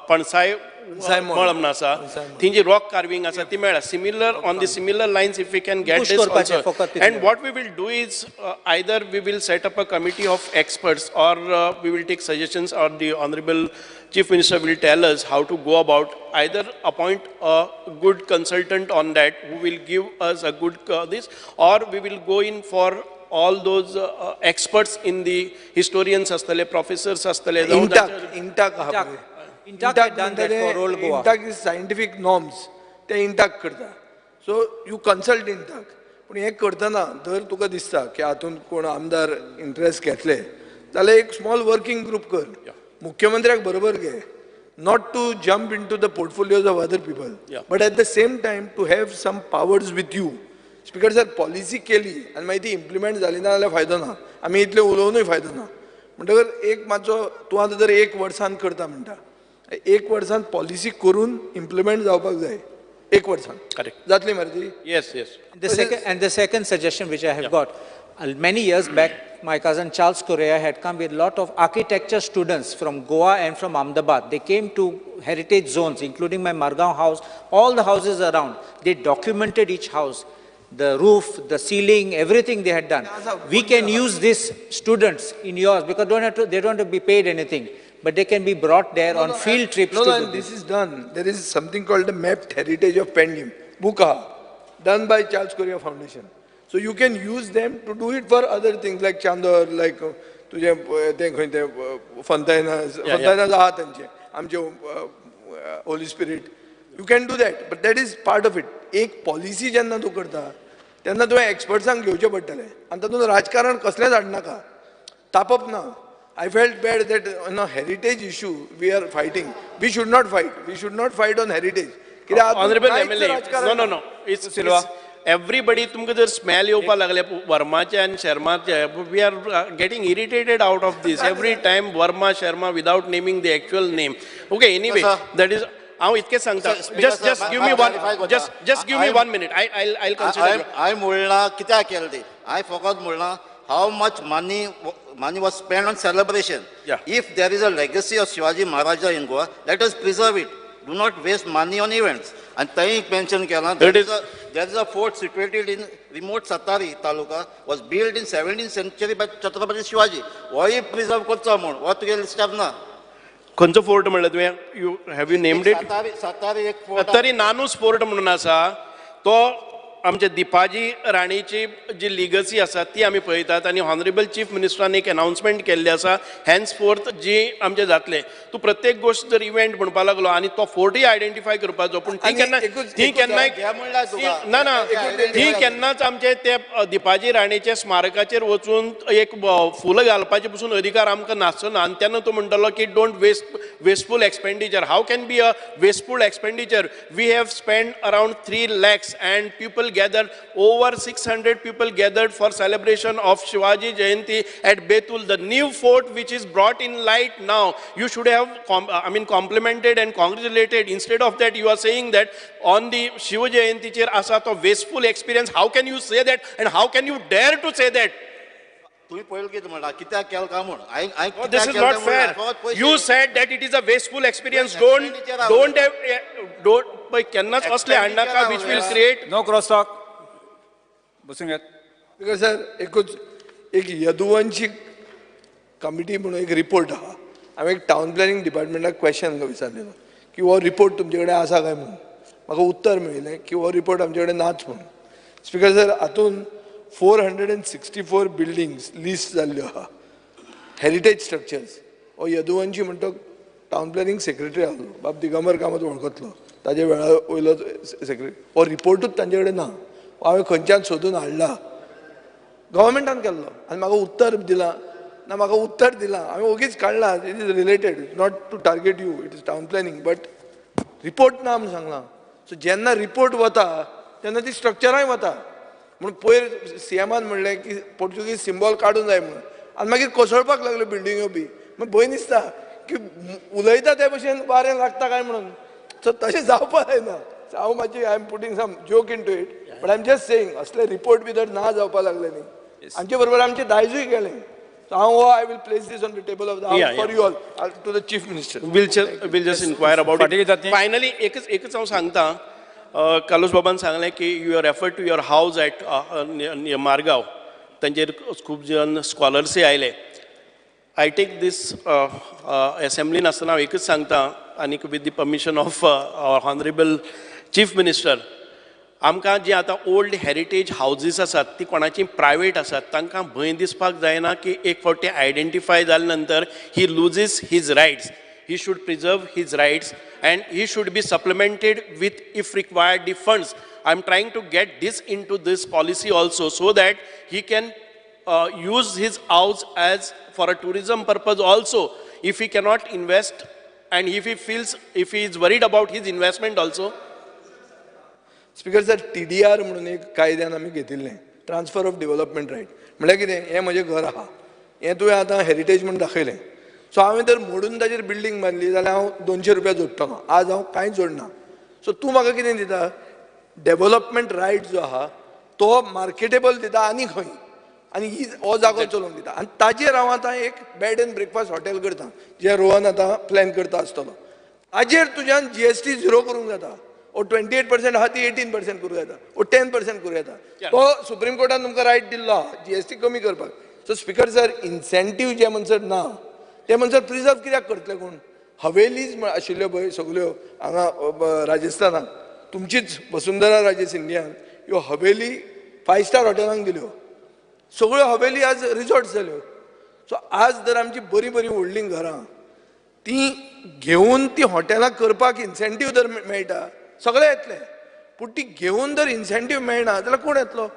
Pansai Malam Nasa, Thinji rock carving as a Timera. Similar on the similar lines, if we can get this also. And what we will do is either we will set up a committee of experts or we will take suggestions, or the Honorable Chief Minister will tell us how to go about. Either appoint a good consultant on that who will give us a good this, or we will go in for all those experts in the historians astale, professors astale. INTAC had done that for Old Goa. INTAC is scientific norms. They INTAC करता. So you consult INTAC. पण हे करतना जर तुका दिसता की हातून कोण आमदार इंटरेस्ट घेतले जाल्यार एक स्मॉल वर्किंग ग्रुप कर. मुख्यमंत्र्याक बरोबर घे. Not to jump into the portfolios of other people, but at the same time to have some powers with you. Speaker sir, policy केली आणि मागीर ती इम्प्लिमेंट जाली ना जाल्यार फायदो ना. आमी इतले उलोवनूय फायदो ना. म्हणटकर एक मातसो तूं आतां जर 1 वर्सान करता म्हणटा. 1 वर्सान पॉलिसी करून इम्प्लिमेंट जावपाक जाय. 1 वर्सान. Correct. जातली मरे ती? Yes, yes. The second suggestion which I have got, many years back, my cousin Charles Correa had come with a lot of architecture students from Goa and from Ahmedabad. They came to heritage zones, including my Margaon house, all the houses around. They documented each house, the roof, the ceiling, everything they had done. We can use these students in yours because they don't have to be paid anything. But they can be brought there on field trips. This is done. There is something called the Mapped Heritage of Panjim, Buka, done by Charles Correa Foundation. So you can use them to do it for other things like Chandor, like Fontainas आहात तांचे, आमचे Holy Spirit. You can do that, but that is part of it. एक policy जेन्ना तूं करता, तेन्ना तुवें expertsanक घेवचें पडटलें. आनी तातूंत राजकारण कसलेंच हाडनाका. तापप ना. I felt bad that on a heritage issue we are fighting. We should not fight. We should not fight on heritage. Honorable MLA, no. It's everybody, तुमको जर smell येवपा लागले वर्माचे and शर्माचे, we are getting irritated out of this. Every time Verma, Sharma without naming the actual name. Okay, anyway, that is. हांव इतकें सांगता. Just give me one. Just give me 1 minute. I'll consider. I मुळना कित्याक केलें तें. I forgot मुळना how much money was spent on celebration. Yeah. If there is a legacy of Shivaji Maharaja in Goa, let us preserve it. Do not waste money on events. And thai mention केला. There is a fort situated in remote Satari Taluka, was built in 17th century by Chhatrapati Shivaji. Why preserve करचा म्हण? What to get step ना? खंयचो fort म्हणलं तुवें? You have you named it? Sattari एक fort. तरी नानूच fort म्हणून आसा तो आमच्या दिपाजी राणीची जी लिगसी आसा ती आमी पळयतात आनी हॉनरेबल चीफ मिनिस्टरान एक अनाउन्समेंट केल्ली आसा हॅन्स फोर्थ जी आमचे जातले. तूं प्रत्येक गोष्ट जर इव्हेंट म्हणपाक लागलो आनी तो फोर्टूय आयडेंटिफाय करपाचो पूण ती केन्नाय ना ना ती केन्नाच आमचे ते दिपाजी राणीचे स्मारकाचेर वचून एक फुलां घालपाचे पसून अधिकार आमकां नासना आनी तेन्ना तूं म्हणटलो की don't wasteful expenditure. How can be a wasteful expenditure? We have spend around 3 lakhs and people gathered, over 600 people gathered for celebration of Shivaji Jayanti at Betul, the new fort which is brought in light now. You should have, complimented and congratulated. Instead of that, you are saying that on the Shiva Jayanti chair asa to wasteful experience. How can you say that and how can you dare to say that? तुम्ही पळयलं कितें म्हणला कित्याक केलं काय म्हणून? This is not fair. You said that it is a wasteful experience. Don't केन्नाच असले हाडनाका which will create. No cross talk. बसून घेत. बिकॉज सर एक यदुवंशी कमिटी म्हणून एक रिपोर्ट आहा. हांवें एक टावन प्लॅनिंग डिपार्टमेंटाक क्वेश्चन विचारलेलो की हो रिपोर्ट तुमचे कडेन आसा काय म्हणून. म्हाका उत्तर मेळिल्लें की हो रिपोर्ट आमचे कडेन नाच म्हणून. स्पिकर सर हातून 464 बिल्डिंग्स लिस्ट जाल्ल्यो आहा, हेरिटेज स्ट्रक्चर्स. हो यदुवंशी म्हणटा टावन प्लॅनिंग सेक्रेटरी आहलो, बाब दिगंबर कामत वळखतलो, ताजे वेळा वयलो सेक्रेटरी. हो रिपोर्टूच तांचे कडेन ना. हांवें खंयच्यान सोदून हाडला, गव्हर्मेंटान केल्लो आनी म्हाका उत्तर दिलां ना. म्हाका उत्तर दिलां हांवें ओगीच काडला. It is related, not to target you, it is town planning, but report ना म्हणून सांगलां. सो जेन्ना रिपोर्ट वता तेन्ना ती स्ट्रक्चराय वता. म्हणून पयर सीएमान म्हणलें की पोर्चुगीज सिंबॉल काडून जाय म्हणून आनी मागीर कोसळपाक लागल्यो बिल्डिंग्यो बी. मागीर भंय दिसता की उलयता ते भशेन वारें लागता काय म्हणून. सो तशें जावपाक जायना. हांव मातशी I am putting some joke into it, but I am just saying असले रिपोर्ट बी जर ना जावपाक लागले न्ही. आमचे बरोबर आमचे दायजूय गेले. I will place this on the table of the House for you all, to the Chief Minister. We'll just inquire about it. Finally, एकच हांव सांगता. कालोस बाबान सांगलें की you refer to your house at Margao. तांचेर खूब जण स्कॉलर्सय आयले. आय टेक दीस असेंब्लीन आसतना हांव एकच सांगता आनीक with the permission of honourable chief minister, आमकां जी आतां ओल्ड हेरिटेज हावजीस आसात ती कोणाची प्रायवेट आसात तांकां भंय दिसपाक जायना की एक फावटी आयडेंटिफाय जाले नंतर he loses his rights. He should preserve his rights and he should be supplemented with, if required, the funds. I'm trying to get this into this policy also so that he can use his house as for a tourism purpose also. If he cannot invest and if he is worried about his investment also. Speaker sir, TDR म्हणून एक कायद्यान आमी घेतिल्लें, transfer of development riot. म्हळ्यार कितें, हें म्हजें घर आहा, हें तुवें आतां हेरिटेज म्हणून दाखयलें. सो हांवें जर मोडून ताचेर बिल्डींग बांदली जाल्यार हांव 200 रुपया जोडटलो. आज हांव कांय जोडना. सो तूं म्हाका कितें दिता, डेव्हलपमेंट रायट जो आहा तो मार्केटेबल दिता आनी खंय, आनी हो जागो चलोवंक दिता. आनी ताजेर हांव आतां एक बेड एंड ब्रेकफास्ट हॉटेल करता, जें रोहन आतां प्लॅन करता आसतलो. ताजेर तुज्यान GST 0 करूंक जाता. ओ 28% आहा ती 18% करूं येता, ओ 10% करूं येता. तो सुप्रीम कोर्टान तुमकां रायट दिल्लो आहा GST कमी करपाक. सो स्पीकर सर, इन्सेंटीव जे म्हणसर ना ते म्हणसर प्रिजर्व कित्याक करतले कोण? हवेलीज आशिल्ल्यो पळय सगल्यो हांगा राजस्थानाक, तुमचीच वसुंधरा राजे सिंधियान ह्यो हवेली 5 स्टार हॉटेलांक दिल्यो. सगळ्यो हवेली आज रिसॉर्ट्स जाल्यो. सो आज जर आमची बरी बरी व्हडली घरां ती घेवन ती हॉटेलां करपाक इन्सेंटीव जर मेळटा सगळे येतले. पूण ती घेवन जर इन्सेंटीव मेळना जाल्यार कोण येतलो?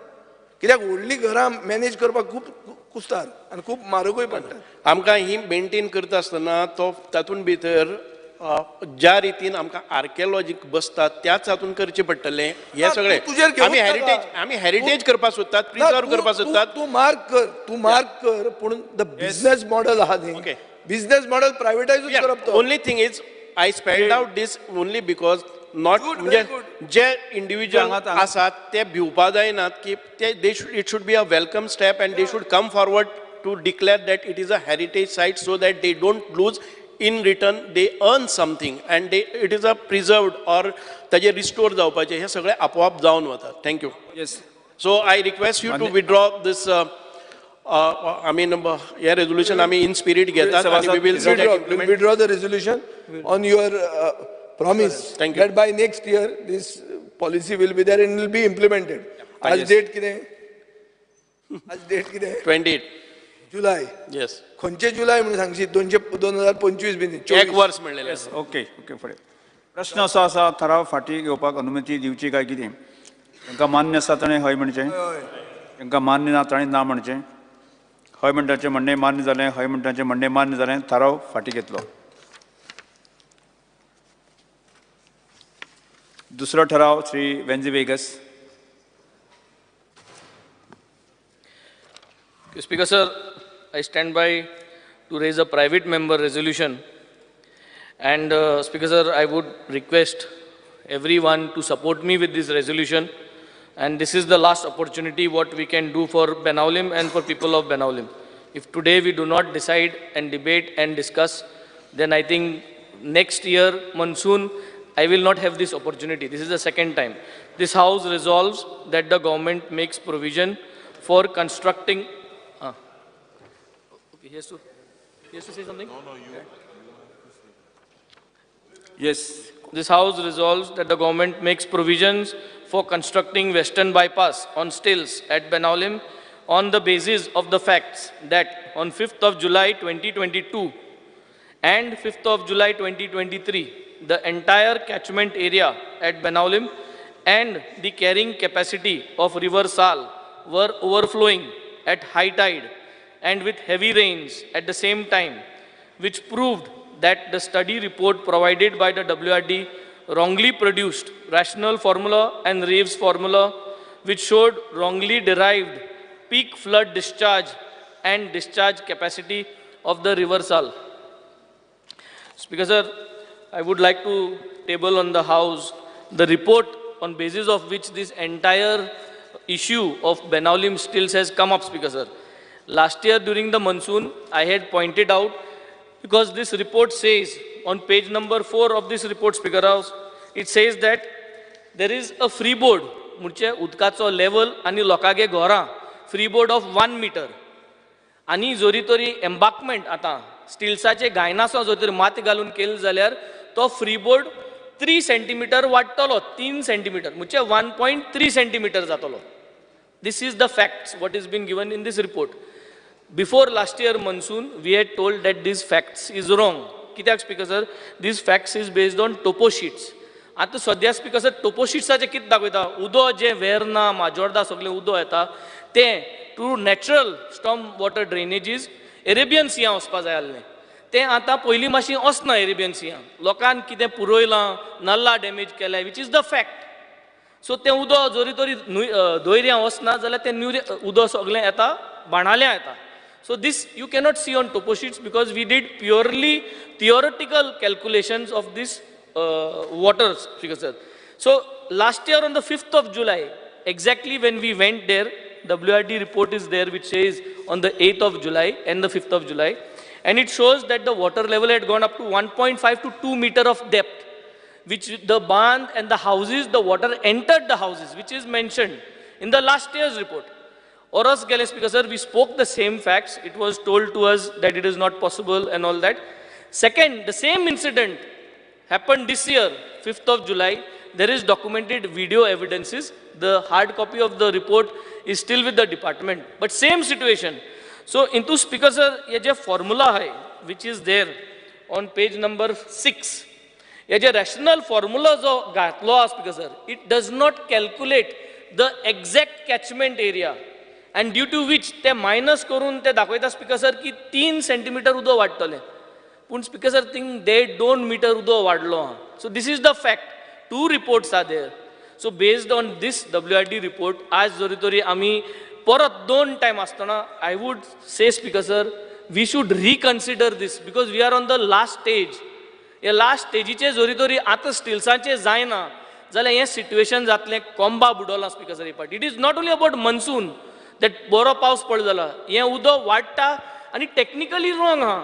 कित्याक व्हडली घरां मॅनेज करपाक खूब कुस्तार आनी खूब म्हारगूय पडटा. आमकां ही मेंटेन करता आसतना तो तातूंत भितर ज्या रितीन आमकां आर्किओलॉजीक बसतात त्याच हातून करचें पडटलें. हे सगळे आमी हेरिटेज करपाक सोदतात, प्रिजर्व करपाक सोदतात. तूं मार्क कर पूण द बिझनेस मॉडेल आहा न्ही, बिझनेस मॉडेल प्रायवेटायजूच करप. Only thing is I spelled out this only because not म्हणजे जे इंडिव्हिज्युअल आसात ते भिवपा जायनात की ते it should be a welcome step and they should come forward to declare that it is a heritage site so that they don't lose in return they earn something and it is a preserved or ताजे restore जावपाचें हें सगळें आपोआप जावन वता. Thank you. Yes. So I request you to withdraw this, हे resolution आमी in spirit घेतात and we will see that We'll implement. withdraw the resolution on your promise Thank you. that by next year this policy will be there and will be implemented. आज Yes. date कितें? आज date कितें? 28. July. Yes. खंयचे जुलय म्हणून Sangshi 2025 B न्ही, 24. एक verse म्हणलेलें आसा. Okay okay फुडें. प्रश्न असो आसा ठराव फाटी घेवपाक अनुमती दिवची काय कितें? तांकां मान्य आसा ताणें हय म्हणचें. तांकां मान्य ना ताणें ना म्हणचें. हय म्हणटाचें म्हणणें मान्य जालें, हय म्हणटाचें म्हणणें मान्य जालें, थाराव फाटी घेतलो. दुसरो ठराव Shri वेन्झी vagus. Speaker sir, I stand by to raise a private member resolution. And Speaker sir, I would request everyone to support me with this resolution. And this is the last opportunity what we can do for Benaulim and for people of Benaulim. If today we do not decide and debate and discuss, then I think next year, monsoon, I will not have this opportunity. This is the second time. This House resolves that the government makes provision for constructing. Okay, he has to say something? Yes. This House resolves that the government makes provisions for constructing Western Bypass on stilts at Benaulim on the basis of the facts that on 5th of July 2022 and 5th of July 2023, the entire catchment area at Benaulim and the carrying capacity of River Sal were overflowing at high tide and with heavy rains at the same time, which proved that the study report provided by the WRD wrongly produced rational formula and Reeves formula, which showed wrongly derived peak flood discharge and discharge capacity of the River Sal. Speaker sir, I would like to table on the House the report on basis of which this entire issue of Benaulim stills has come up, Speaker sir. Last year during the monsoon, I had pointed out, because this report says, on page number 4 of this report, Speaker House, it says that there is a freeboard, म्हणजे उदकाचो level आणि लोकांगे घोरां, freeboard of 1 meter. आणि जोरी तोरी embankment आता, स्टिल्साचे गायनासो जोरी तोरी माती घालून केले जाल्यार, तो freeboard 3 centimeter वाडटलो, 3 centimeter, म्हणजे 1.3 centimeter जातलो. This is the facts, what is been given in this report. Before last year monsoon, we had told that these facts is wrong. कित्याक Speaker sir, these facts is based on topo sheets. आता सद्या Speaker sir, topo sheetsaचे कित दाखयता, उदो जे वेर्ना, माजोर्दा सगळे उदो येता, ते थ्रू नॅचरल स्टॉर्म वॉटर ड्रेनेजीस एरेबियन सियां वचपा जाय आसलें. तें आतां पयलीं मातशी वचना एरेबियन सियां. लोकांक कितें पुरोयलां, नल्ला डॅमेज केल्या, विच इज द फॅक्ट. सो तें उदो जोरी तोरी दोयऱ्यां वचना जाल्यार तें उदो सगळें येता, बाणाल्या येता. So this you cannot see on topo sheets because we did purely theoretical calculations of this water, Speaker sir. So last year on the 5th of July, exactly when we went there, WRD report is there which says on the 8th of July and the 5th of July, and it shows that the water level had gone up to 1.5 to 2 meter of depth, which the barn and the houses, the water entered the houses, which is mentioned in the last year's report. Or else, Speaker sir, we spoke the same facts. It was told to us that it is not possible and all that. Second, the same incident happened this year, 5th of July. There is documented video evidences. The hard copy of the report is still with the department. But same situation. So, into Speaker sir, ये जो formula है, which is there on page number 6. ये जो rational formula जो घातलो Speaker sir, it does not calculate the exact catchment area. And due to which ते minus करून ते दाखवता Speaker sir की 3 centimeter उदो वाडटले. पूण Speaker sir think they 2 meter उदो वाडलो. So this is the fact. 2 reports are there. So based on this WRD report, आज जोरी तोरी आमी परत 2 time आसतना, I would say Speaker sir, we should reconsider this because we are on the last stage. या last stageचे जोरी तोरी आता स्टिल्साचे जायना जाल्यार हे situation जातलें कोंबा बुडोला Speaker sir. It is not only about monsoon. that बरो पावस पड जाला हें उदो वाडटा आनी टेक्निकली रॉंग आहा.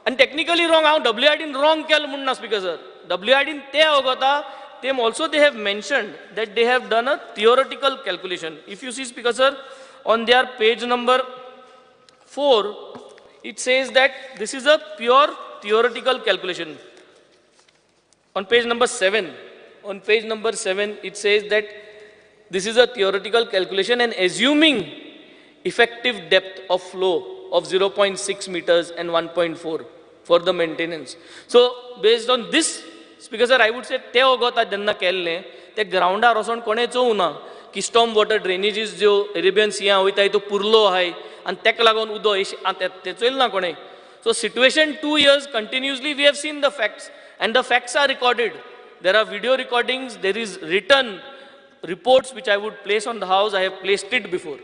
And technically wrong, how WID wrong kel munna speaker sir. WID te avgata, them also they have mentioned that they have done a theoretical calculation. If you see speaker sir, on their page number 4, it says that this is a pure theoretical calculation. On page number 7, it says that this is a theoretical calculation and assuming effective depth of flow of 0.6 meters and 1.4 for the maintenance. So based on this, speaker sir, I would say te ogota janna kelle te ground are oson kone chouna ki storm water drainages jo Arabian Sea hoita to purlo hai and tek lagon udo te choil na kone. So situation 2 years continuously we have seen the facts and the facts are recorded. There are video recordings, there is written reports which I would place on the house, I have placed it before.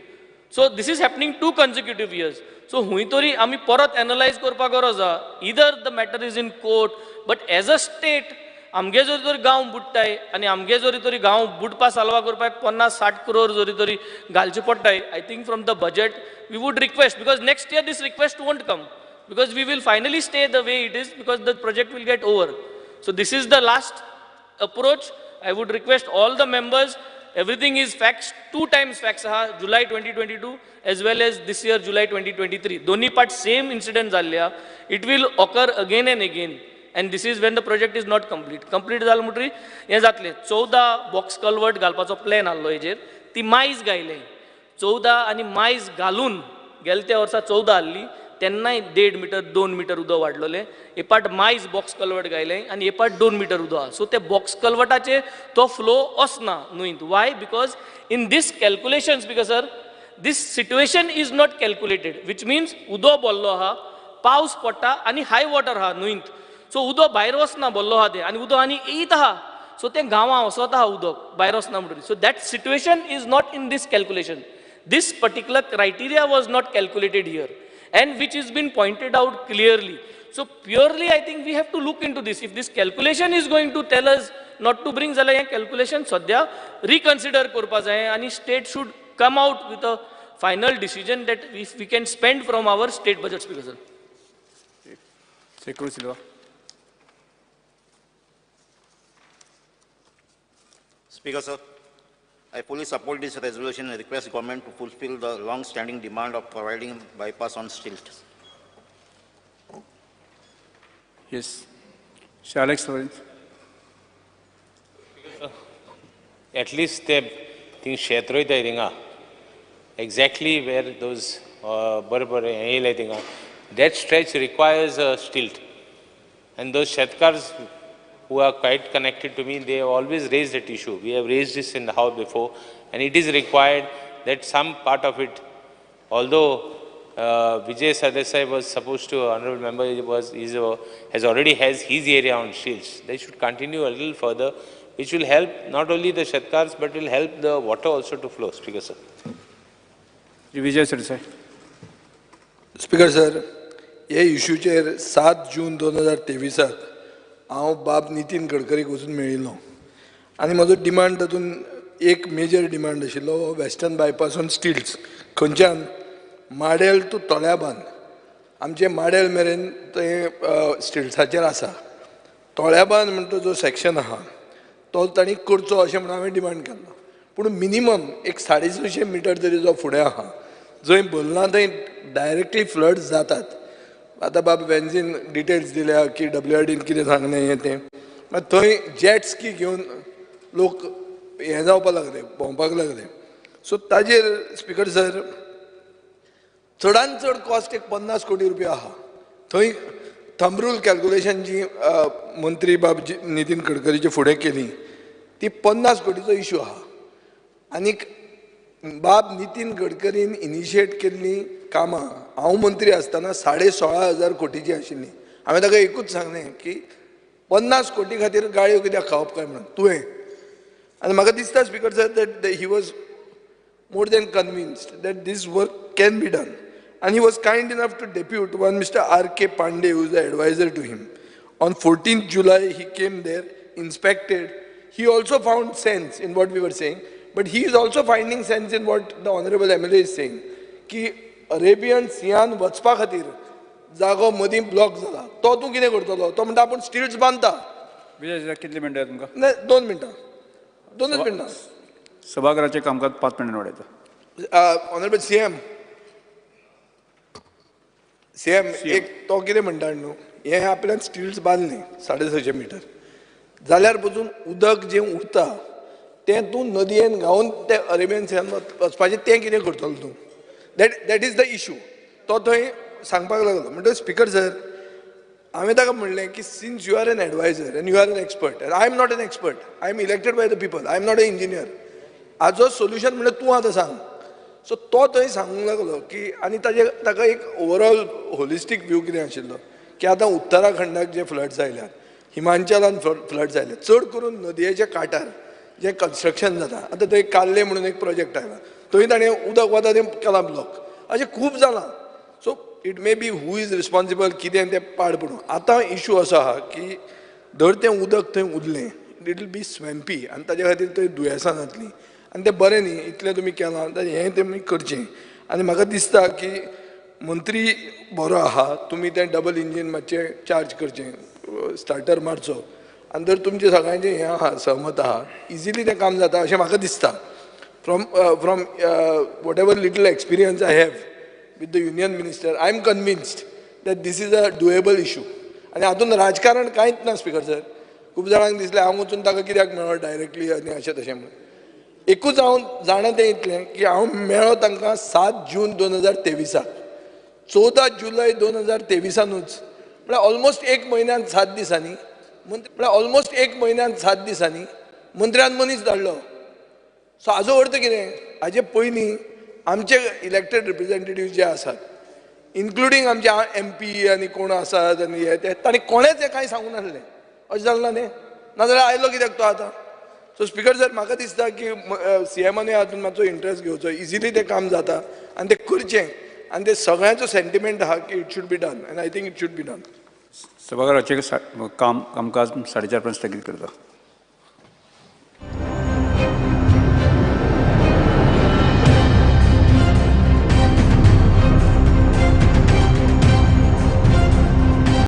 So this is happening 2 consecutive years. So huitori ami parat analyze korpa goroza, either the matter is in court, but as a state, आमगे जोरी तरी गांव बुडटाय आणि आमगे जोरी तरी गांव बुडपा सालवा करपाक 50-60 crore जोरी तरी घालचे पडटाय. I think from the budget we would request, because next year this request won't come, because we will finally stay the way it is, because the project will get over. So this is the last approach. I would request all the members, everything is facts, 2 times facts, July 2022 as well as this year July 2023. Doni part same incident झाल्या. It will occur again and again. And this is when the project is not complete. Complete जाल मुटरी हे जातले 14 box culvert घालपाचो plan आल्लो हेजेर ती मायज गायले 14 आणि मायज घालून गेल्या वर्सा 14 आल्ली तेन्नाय 1.5 मीटर 2 मीटर उदो वाडलोले हे पाट मायज बॉक्स कल्वर्ट गायले आणि हे पाट 2 मीटर उदो सो ते बॉक्स कल्वर्टाचे तो फ्लो असना न्हूंत why because in this calculations because sir this situation is not calculated which means उदो बोल्लो आहा पावस पडटा आणि हाय वॉटर आहा न्हूंत सो उदो भायर वचना बोल्लो आहा ते आनी उदो आनी येयत आहा सो ते गांवां वसत आहा उदक भायर वचना म्हणटरी so that situation is not in this calculation this particular criteria was not calculated here and which has been pointed out clearly. So purely I think we have to look into this. If this calculation is going to tell us not to bring zala calculation sadya reconsider korpa jaye and state should come out with a final decision that we can spend from our state budget speaker sir. Sekuru Silva. Speaker sir, I fully support this resolution and request government to fulfill the long-standing demand of providing bypass on stilt. Yes. Sir Alex Lawrence. At least they think kshetroy da iringa exactly where those barbare hele dinga that stretch requires a stilt, and those shetkars who are quite connected to me, they have always raised that issue. We have raised this in the house before, and it is required that some part of it, although Vijay Sardesai was supposed to, honorable member has his area on shields, they should continue a little further, which will help not only the Shatkars, but will help the water also to flow. Speaker sir. Vijay Sardesai. Speaker sir, हे इश्यूचेर 7 जून 2023 हांव बाब नितीन गडकरीक वचून मेळिल्लो आनी म्हजो demand तातून एक major demand आशिल्लो western bypass on stills खंयच्यान माडेल टू तोळ्याबांद आमचे माडेल मेरेन थंय स्टिल्साचेर आसा तोळ्याबांद म्हणटा जो सेक्शन आहा तो तांणी करचो अशें म्हणून हांवें डिमांड केल्लो पूण मिनिमम एक 650 मिटर तरी जो फुडें आहा जंय भरना थंय डायरेक्टली फ्लड्स जातात आतां बाब वेन्झीन डिटेल्स दिल्या की WIDन कितें सांगलें हें तें मागीर थंय जेट स्की घेवन लोक हें जावपाक लागले भोंवपाक लागले सो ताजेर स्पिकर सर चडांत चड कॉस्ट एक 50 कोटी रुपया आहा थंय थंब रूल कॅल्क्युलेशन जी मंत्री बाब नितीन गडकरीचे फुडें केली ती 50 कोटीचो इशू आहा आनीक बाब नितीन गडकरीन इनिशिएट केल्ली कामां हांव मंत्री आसतना 16,500 कोटीची आशिल्ली हांवें ताका एकूच सांगलें की 50 कोटी खातीर गाळयो कित्याक खावप काय म्हणून तुवें आनी म्हाका दिसता speaker sir that he was more than convinced that this work can be done and he was kind enough to depute one Mr. R.K. Pandey, who is the advisor to him. On 14th July, he came there, inspected. He also found sense in what we were saying, but he is also finding sense in what the Honorable MLA is saying. Ki Arabian Sea वचपा खातीर जागो मदीं block जाला तो तूं कितें करतलो तो म्हणटा आपूण स्टिल्स बांदता विजय कितले मिनटां तुमकां नाही 2 मिनटां 2च मिनटां सभागृहाचें कामकाज 5 मिनटां वाडयता ऑनरेबल सीएम एक तो कितें म्हणटा न्हू हे आपल्यान स्टिल्स बांदले 650 मिटर जाल्यार पसून उदक जें उरता तें तूं नदयेन घावन ते अरेबियन सीन वचपाचें तें कितें करतलो तूं दॅट इज द इशू तो थंय सांगपाक लागलो म्हणटकीर स्पिकर सर हांवें ताका म्हणलें की since you are an adviser and you are an expert and I am not an expert I am elected by the people I am not a engineer हाजो सोल्युशन म्हणजे तूं आतां सांग सो तो थंय सांगूंक लागलो की आनी ताका एक ओवरऑल होलिस्टीक व्यू कितें आशिल्लो की आतां उत्तराखंडाक जे फ्लड्स आयल्यात हिमाचलान फ्लड्स आयले चड करून नदयेच्या कांठार जें कन्स्ट्रक्शन जाता आतां थंय काल्ले म्हणून एक प्रोजेक्ट आयला थंय ताणें उदक वता तें केलां ब्लॉक अशें खूब जालां so it may be who is responsible कितें तें पाड पडूं आतां इशू असो आहा की धर तें उदक थंय उरलें इट विल बी स्वॅम्पी आनी ताजे खातीर थंय दुयेंसां जातलीं आनी तें बरें न्ही इतलें तुमी केलां हें तुमी करचें आनी म्हाका दिसता की मंत्री बरो आहा तुमी तें डबल इंजीन मातशें चार्ज करचें स्टार्टर मारचो आनी जर तुमचें सगळ्यांचें हें आहा सहमत आहा इजिली तें काम जाता अशें म्हाका दिसता from whatever little experience I have with the union minister I am convinced that this is a doable issue आनी हातूंत राजकारण कांयच ना स्पिकर सर खूब जाणांक दिसलें हांव वचून ताका कित्याक मेळ्ळो डायरेक्टली आनी अशें तशें म्हणून एकूच हांव जाणा तें इतलें की हांव मेळ्ळो तांकां 7 जून 2023 14 जुलय 2023 म्हळ्यार ऑलमोस्ट 1 म्हयन्यान 7 दिसांनी ऑलमोस्ट 1 म्हयन्यान 7 दिसांनी मंत्र्यान मनीस धाडलो सो हाजो अर्थ कितें हाजे पयलीं आमचे इलेक्टेड रिप्रेझेंटेटिव्ह जे आसात इन्क्लुडींग आमचे MP आनी कोण आसात आनी हे ते तांणी कोणेच हें कांय सांगूंक नासलें अशें जालें ना न्ही नाजाल्यार आयलो कित्याक तो आतां सो स्पिकर सर म्हाका दिसता की CMानूय हातूंत मातसो इंट्रस्ट घेवचो इजिली तें काम जाता आनी तें करचें आनी ते सगळ्यांचो सेंटिमेंट आहा की it should be done and I think it should be done सभागृहाचें कामकाज 4:30 पर्यंत स्थगीत करता